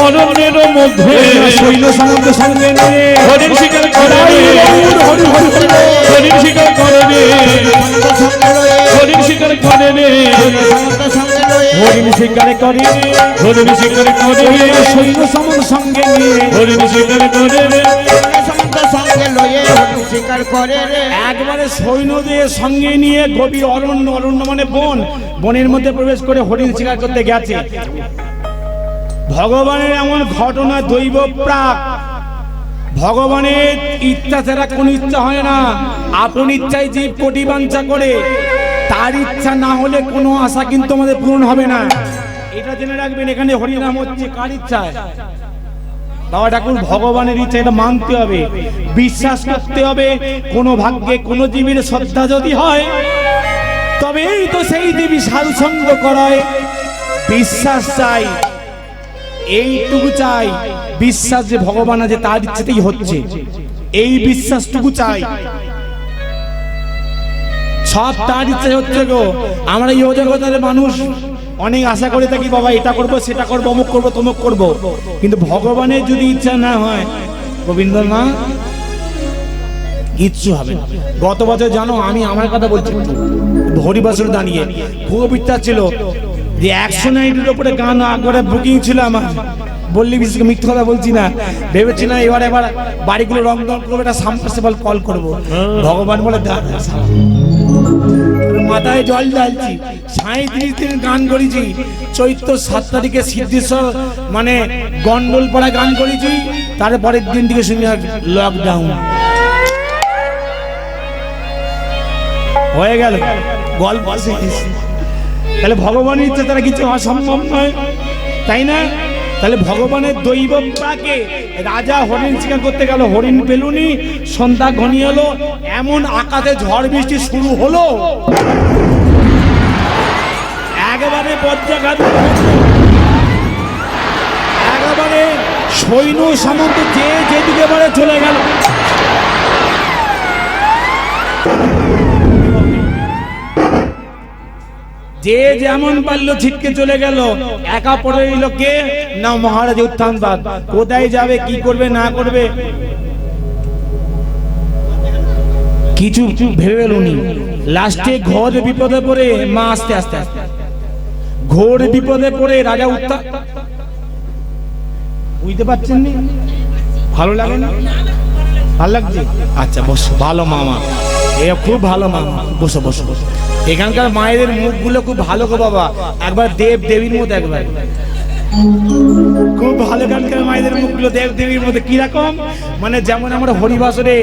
অরণ্যের মধ্যে শৈল সমুদ্র সঙ্গে নিয়ে হরিণ শিকার করে রে, হরিণ শিকার করে রে, সঙ্গে লয়ে, হরিণ শিকার করে রে, সঙ্গে লয়ে, হরিণ শিকার করে রে, হরিণ শিকার করে রে, শৈল সমুদ্র সঙ্গে নিয়ে হরিণ শিকার করে রে, সঙ্গে লয়ে হরিণ শিকার করে রে। একবারে সৈন্যদের সঙ্গে নিয়ে গভীর অরণ্য, অরণ্য মানে বন, বনের মধ্যে প্রবেশ করে হরিণ শিকার করতে গেছে। ভগবানের এমন ঘটনা দৈব প্রাক। ভগবানের ইচ্ছা ছাড়া কোন ইচ্ছা হয় না। আপন ইচ্ছায় জীব কোটি বাঞ্ছা করে, তার ইচ্ছা না হলে কোনো আশা কিন্তু আমাদের পূরণ হবে না। এটা জেনে রাখবেন, এখানে হরিনাম হচ্ছে কার ইচ্ছায়? বাবা ঠাকুর ভগবানের ইচ্ছা, এটা মানতে হবে, বিশ্বাস করতে হবে। কোন ভাগ্যে কোন জীবের শ্রদ্ধা যদি হয় তবেই তো সেই দেবী সাধুসঙ্গ করায়। বিশ্বাস চাই, এইটুকু চাই, বিশ্বাস যে ভগবান আছে তার ইচ্ছেতেই হচ্ছে, এই বিশ্বাসটুকু চাই। সব তার ইচ্ছে হচ্ছে গো। আমরা এই জগতের মানুষ অনেক আশা করে থাকি, বাবা এটা করবো সেটা করবো, অমুক করবো তমুক করবো, কিন্তু ভগবানের যদি ইচ্ছা না হয় গোবিন্দ না, কিচ্ছু হবে না। গত বছর জানো, আমি আমার কথা বলছি, হরিবাসরে দাঁড়িয়ে খুব ইচ্ছা ছিল যে 100 নাইটের উপরে গান করে বুকিং ছিল আমার। বললি বিশেষ মিথ্যা কথা বলছি না, ভেবেছিলাম এবার বাড়িগুলো রং রং করবো, একটা সাবমার্সিবল কল করবো। ভগবান বলে মাথায় জল ঢালছি, 37 দিন গান করেছি। চৈত্র 7 তারিখে সিদ্ধেশ্বর মানে গন্ডল পাড়া গান করেছি, তারপরের দিন থেকে শুনে লকডাউন হয়ে গেল, গল্প শেষ। তাহলে ভগবানের ইচ্ছা তারা কিছু অসম্ভব নয়, তাই না? তাহলে ভগবানের দৈব প্রাকে রাজা হরিণ শিকার করতে গেল, হরিণ পেলুনি, সন্ধ্যা ঘনিয়ে এলো, এমন আকাশে ঝড় বৃষ্টি শুরু হলো, একেবারে বজ্রাঘাত, একেবারে সৈন্য সামন্ত যে যেদিকে বারে চলে গেল। যে যেমন পারলো ছিটকে চলে গেল। একা পড়ে রইল কে না মহারাজ উত্থানবাদ। কোথায় যাবে, কি করবে না করবে কিছু ভেবে পেলুনি। লাস্টে ঘোর বিপদে পড়ে মা আস্তে আস্তে আস্তে ঘোর বিপদে পড়ে রাজা উত্থান, বুঝতে পারছেন নি? ভালো লাগে না? ভালো লাগছে? আচ্ছা বসো, ভালো মামা, এ খুব ভালো মামা, বসো বসো বসো। এখানকার মায়েদের মুখগুলো খুব ভালো গো বাবা, একবার দেব দেবীর মতো, একবার খুব ভালো। এখানকার মায়েদের মুখগুলো দেব দেবীর মতো। কিরকম মানে, যেমন আমরা হরিবাসরে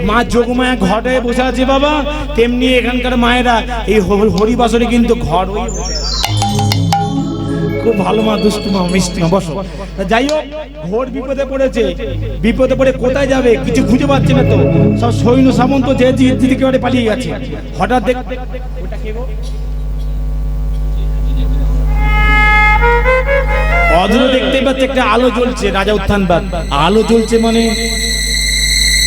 মা যোগমায়া ঘটে বসে আছে বাবা, তেমনি এখানকার মায়েরা এই হরিবাসরে কিন্তু ঘর হয়ে খুব ভালো মা, দুষ্টু মা, মিষ্টি মা। বসো। যাই হোক, ঘোর বিপদে পড়েছে, বিপদে পড়ে কোথায় যাবে কিছু খুঁজে পাচ্ছে না তো। সব সৈন্য সামন্ত যে দিকে পালিয়ে গেছে। হঠাৎ দেখ, অদূরে দেখতে পাচ্ছে একটা আলো জ্বলছে, রাজা উত্থানবাদ। আলো জ্বলছে মানে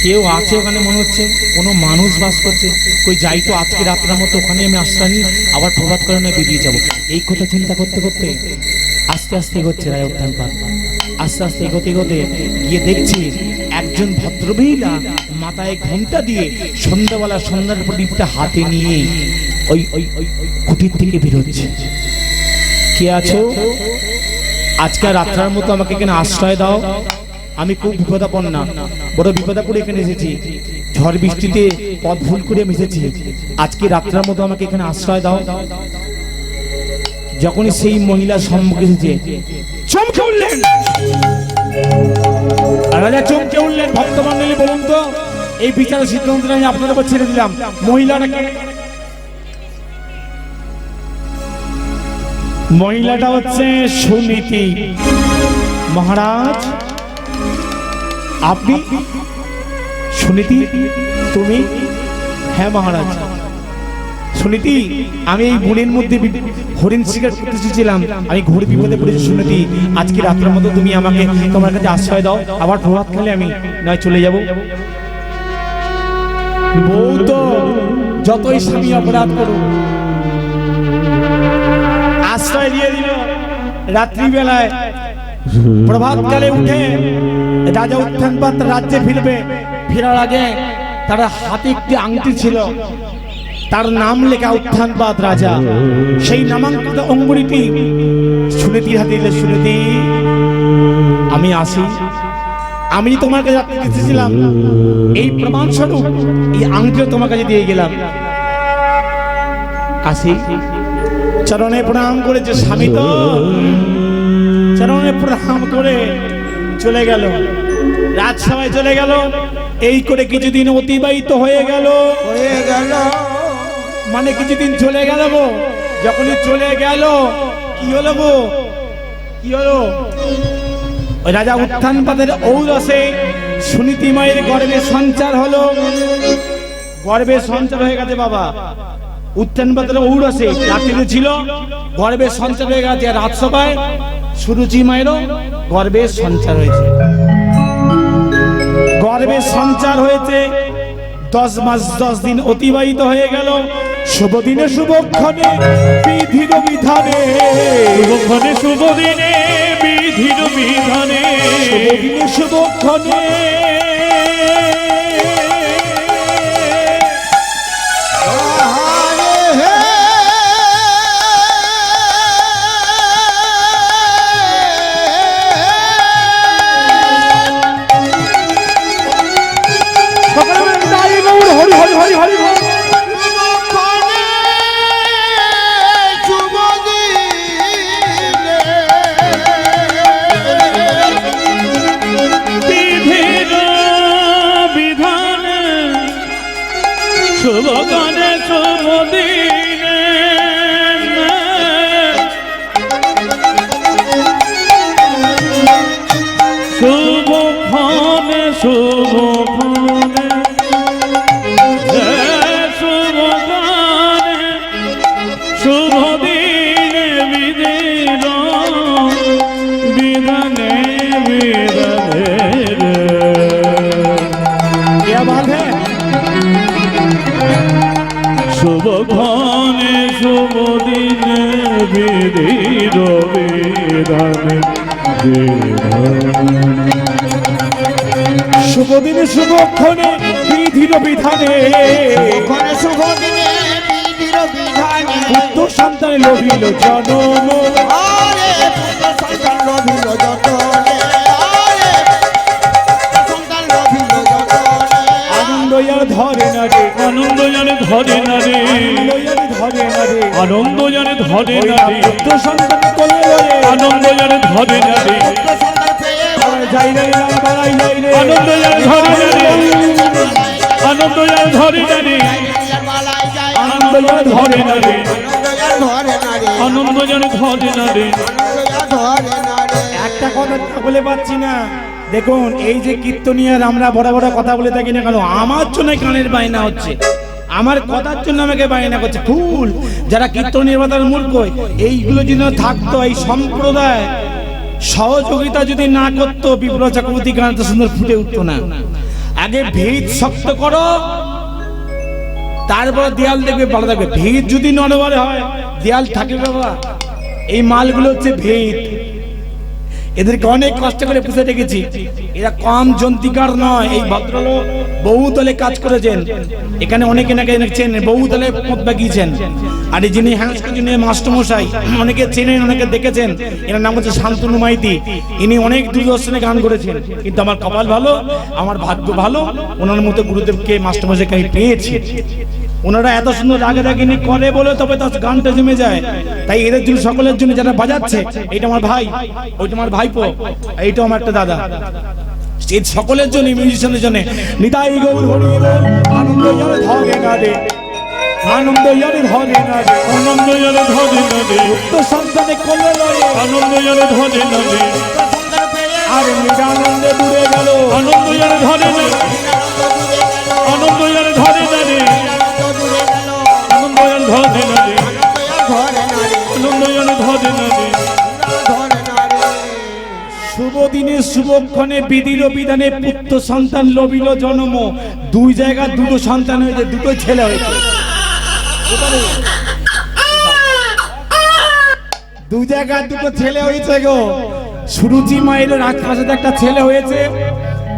কেউ আছে ওখানে, মনে হচ্ছে কোনো মানুষ বাস করছে। কই যাই তো আজকে রাত্রের মতো ওখানে আমি আসলাম, আবার প্রভাত করে না বেরিয়ে যাবো। এই কথা চিন্তা করতে করতে আস্তে আস্তে এগোচ্ছে রাজা উত্থানবাদ। আস্তে আস্তে এগোতে এগোতে গিয়ে দেখছি এক একজন ভদ্রমহিলা মাথায় ঘোমটা দিয়ে সন্ধ্যাবেলা সন্ধ্যার প্রদীপটা হাতে নিয়ে ওই ওই ওই কুটির থেকে বেরোচ্ছে। কে আছো? আজকে রাত্রার মতো আমাকে এখানে আশ্রয় দাও, আমি খুব বিপদাপন্ন, বড় বিপদাপড়ে এখানে এসেছি, ঝড় বৃষ্টিতে পথ ভুল করে আমি এসেছি, আজকে রাত্রার মতো আমাকে এখানে আশ্রয় দাও। যখনই সেই মহিলা সম্মুখে এসেছে চমকে উঠলেন, রাজা চমকে উঠলেন। ভক্তমণ্ডলী বলুন তো, এই বিচারের সিদ্ধান্ত আমি আপনাদের উপর ছেড়ে দিলাম। মহিলাটা হচ্ছে সুনীতি। মহারাজ আপনি? সুনীতি তুমি? হ্যাঁ মহারাজ। সুনীতি, আমি এই বনের মধ্যে হরিণ শিকার করতে এসেছিলাম, আমি ঘোর বিপদে পড়েছি। সুনীতি, আজকে রাত্রের মতো তুমি আমাকে তোমার কাছে আশ্রয় দাও, আবার প্রভাত খেলে আমি নয় চলে যাব। বউ তো যতই স্বামী অপরাধ করুক আশ্রয় দিয়ে দিল। রাত্রিবেলায় প্রভাতকালে উঠে রাজা উত্থানপাত রাজ্যে ফিরবে। ফেরার আগে তার হাতে একটি আংটি ছিল, তার নাম লেখা উত্থানপাত রাজা। সেই নামাঙ্কিত অঙ্গুলিটি সুনীতির হাতে দিলে, সুনীতি আমি আসি, আমি তোমার কাছে এসেছিলাম, এই প্রমাণ স্বরূপ এই আংটিও তোমার কাছে দিয়ে গেলাম। আসি। চরণে প্রণাম করেছে স্বামী, তো চরণে প্রণাম করে চলে গেল, রাজসভায় চলে গেল। এই করে কিছুদিন অতিবাহিত হয়ে গেল। মানে কিছুদিন চলে গেল গো। যখনই চলে গেল কি হলো গো? কি হলো? ওই রাজা উত্থানপাতের ঔরসে সুনীতি মায়ের গর্ভে সঞ্চার হলো। গর্ভে সঞ্চার হয়ে গেছে বাবা। উত্থানপাতের ঔরসে রাত্রিতে ছিল, গর্ভে সঞ্চার হয়ে গেছে। রাজসভায় সুরুচি মায়েরও গর্ভে সঞ্চার হয়েছে। গর্ভে সঞ্চার হয়েছে। 10 মাস 10 দিন অতিবাহিত হয়ে গেল। শুভ দিনে শুভক্ষণে বিধির বিধানে, শুভক্ষণে শুভ দিনে বিধির বিধানে, শুভ দিনে শুভক্ষণে হরি হরি হরি হরি হরি শুভক্ষণে শুভ দিনে, শুভক্ষণে শুভক্ষণে শুভক্ষণে শুভ দিনে বিধির বিধানে বিধানে। क्या बात है? শুভক্ষণে শুভ দিনে বিধির বিধানে, শুভ দিনে শুভক্ষণে বিধির বিধানে, শুভ দিনে বিধির বিধানে, পুত্র সন্তান লভিল জনম, আরে পুত্র সন্তান লভিল যতনে, আরে সন্তান লভিল যতনে, আনন্দ আর ধরে না রে, আনন্দ জানে ধরে না রে, আনন্দ আর ধরে না রে, আনন্দ জানে ধরে না রে, পুত্র সন্তান কোলে লয়ে আনন্দ জানে ধরে না রে, পুত্র সন্তান পেয়ে যাই রে না বাড়াই যাই রে, আনন্দ জানে ধরে না রে, আনন্দ জানে ধরে না রে, মালাই যায়, আনন্দ আর ধরে না রে, ধরে না রে, আনন্দ জানে ধরে না রে। ধরে না রে। একটা কথা বলে পাচ্ছি না। দেখুন এই যে কীর্তনিয়ার আমরা বড় বড় কথা বলে থাকি না কেন, আমার জন্য কানের বায়না হচ্ছে, আমার কথার জন্য আমাকে বায়না করছে। ফুল যারা কীর্তনিয়ার বাতার মূর্খ, এইগুলো যদি না থাকতো, এই সম্প্রদায় সহযোগিতা যদি না করতো, বিপ্লব চক্রবর্তী গান তো সুন্দর ফুটে উঠতো না। আগে ভিত শক্ত করো, তারপর দেয়াল দেখবে ভালো থাকবে। ভিত যদি নড়বড়ে হয় দেয়াল থাকে বাবা। এই মালগুলো হচ্ছে ভিত, এদেরকে অনেক কষ্ট করে পুষে রেখেছি। এরা কম জন্তিকার নয়। এই ভদ্রলোক বহুতলে কাজ করেছেন, এখানে অনেকে নাকি চেনেন, বহুতলে পথ বাগিয়েছেন। আর এই যিনি হ্যান্ডস্কের যিনি মাস্টারমশাই, অনেকে চেনেন, অনেকে দেখেছেন। এনার নাম হচ্ছে শান্তনু মাইতি। ইনি অনেক দূরদর্শনে গান করেছেন, কিন্তু আমার কপাল ভালো, আমার ভাগ্য ভালো, ওনার মতো গুরুদেবকে মাস্টারমশাইকে আমি পেয়েছি। ওনারা এত সুন্দর রাগে রাগিনী করে বলে তবে তার গানটা জমে যায়। তাই এদের জন্য, সকলের জন্য যারা বাজাচ্ছে, এইটা আমার ভাই, ওইটা আমার ভাইপো, এইটা আমার একটা দাদা, এই সকলের জন্য, মিউজিশিয়ানের জন্য নিতাই গৌর হরি বল। আনন্দ যারে ধরে না রে, আনন্দ যারে ধরে না রে, আনন্দ যারে ধরে না রে, তো সন্তানে কোলে লয়ে, আনন্দ যারে ধরে না রে, আর নিরানন্দে দূরে গেল, আনন্দ যারে ধরে না, আনন্দ যারে ধরে না রে, আনন্দ যারে ধরে না রে, আনন্দ যারে ধরে না রে। শুভ দিনে শুভক্ষণে বিধির বিধানে পুত্র সন্তান লবিল জন্ম। দুই জায়গা দুটো সন্তান হয়েছে, দুটো ছেলে হয়েছে। দুই জায়গা দুটো ছেলে হয়েছে গো। সুরুচি মায়ের রাজপ্রাসাদে একটা ছেলে হয়েছে,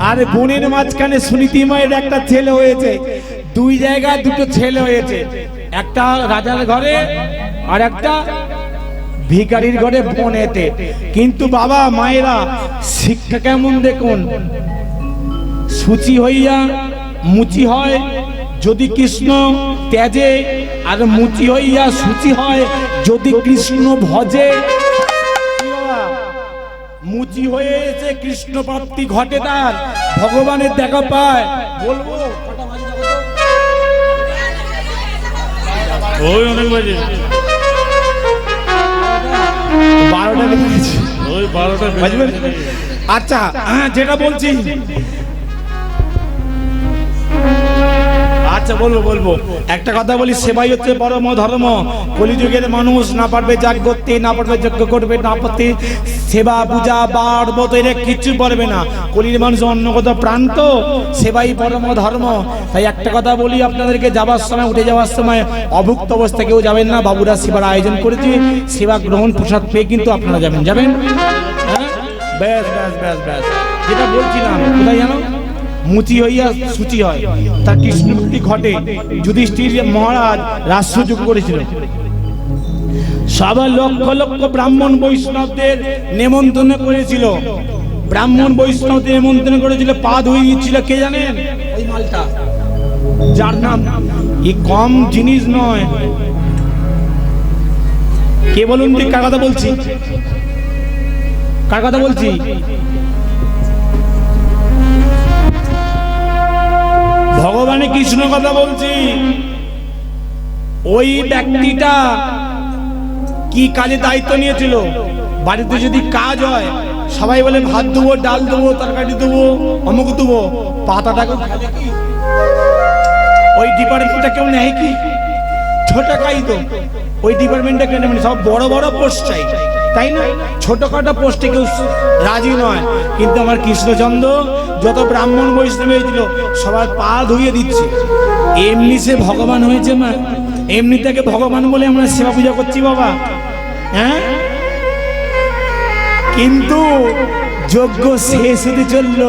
আর বোনের মাঝখানে সুনীতি মায়ের একটা ছেলে হয়েছে। দুই জায়গায় দুটো ছেলে হয়েছে, একটা রাজার ঘরে আর একটা ভিখারির ঘরে বনেতে। কিন্তু বাবা মায়েরা শিক্ষা কেমন দেখুন, সূচি হইয়া মুচি হয় যদি কৃষ্ণ ত্যাজে, আর মুচি হইয়া সূচি হয় যদি কৃষ্ণ ভজে। মুচি হয়েছে কৃষ্ণ প্রাপ্তি ঘটে, তার ভগবানের দেখা পায়। বলবো ওই অনেক বাজে, 12টা বেজে গেছে। ওই 12টা বুঝবেন? আচ্ছা, হ্যাঁ, যেটা বলছি, আচ্ছা বলবো একটা কথা বলি, সেবাই হচ্ছে পরম ধর্ম। কলিযুগের মানুষ না পারবে যাগ করতে, না পারবে যজ্ঞ করবে, না পারতে সেবা পূজা বার বত এরা কিচ্ছু পারবে না। কলির মানুষ অন্য কথা প্রান্ত, সেবাই পরম ধর্ম। তাই একটা কথা বলি আপনাদেরকে, যাবার সময়, উঠে যাওয়ার সময় অভুক্ত অবস্থা কেউ যাবেন না। বাবুরা সেবার আয়োজন করেছে, সেবা গ্রহণ প্রসাদ পেয়ে কিন্তু আপনারা যাবেন। হ্যাঁ, ব্যাস ব্যাস ব্যাস ব্যাস। যেটা বলছিলাম, কোথায় জানো, মুচি হইয়া সূচি হয়, তার কৃষ্ণভক্তি ঘটে। যুধিষ্ঠির মহারাজ রাজসুযোগ করেছিল, সবার লক্ষ লক্ষ ব্রাহ্মণ বৈষ্ণবদের নেমন্তন্ন করেছিল। ব্রাহ্মণ বৈষ্ণবদের নেমন্তন্ন করেছিল, পা ধুয়ে দিচ্ছিল। কে জানেন? ওই মালটা, যার নাম, এই কম জিনিস নয়। কে বলুন, কার কথা বলছি, কার কথা বলছি? ভগবানের কৃষ্ণ কথা বলছি। ওই ব্যক্তিটা কি কাজে দায়িত্ব নিয়েছিল? বাড়িতে যদি কাজ হয়, সবাই বলে ভাত দেবো, ডাল দেবো, তরকারি দেবো, অমুক দেবো, পাতাটাকে খাবে কি? ওই ডিপার্টমেন্টটা কেউ নেয় কি? ছোট কাই তো ওই ডিপার্টমেন্টটা কেন, মানে সব বড় বড় পোস্ট চাই, তাই না? ছোটখাটো পোস্টে কেউ রাজি নয়। কিন্তু আমার কৃষ্ণচন্দ্র যত ব্রাহ্মণ বৈষ্ণব হয়েছিল, সবার পা ধুয়ে দিচ্ছে। এমনি সে ভগবান হয়েছে না, এমনি তাকে ভগবান বলে আমরা সেবা পূজা করছি বাবা। হ্যাঁ, কিন্তু যজ্ঞ শেষ হতে চলল,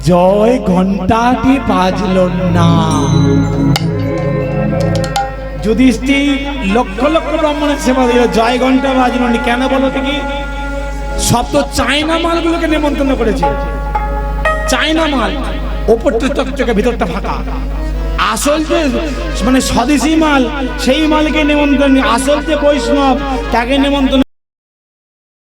জয় ঘন্টাটি বাজলো না। যুধিষ্ঠির লক্ষ লক্ষ ব্রাহ্মণের সেবা দিল, জয় ঘন্টা বাজলো না। কেন বলো দেখি? সব তো চায়না মালগুলোকে নেমন্তন্ন করেছে। চায়না মাল, ওপরটা চকচকে, ভিতরটা ফাঁকা। আসল যে মানে স্বদেশি মাল, সেই মালকে নেমন্তন্ন, আসল যে বৈষ্ণব তাকে নেমন্তন্ন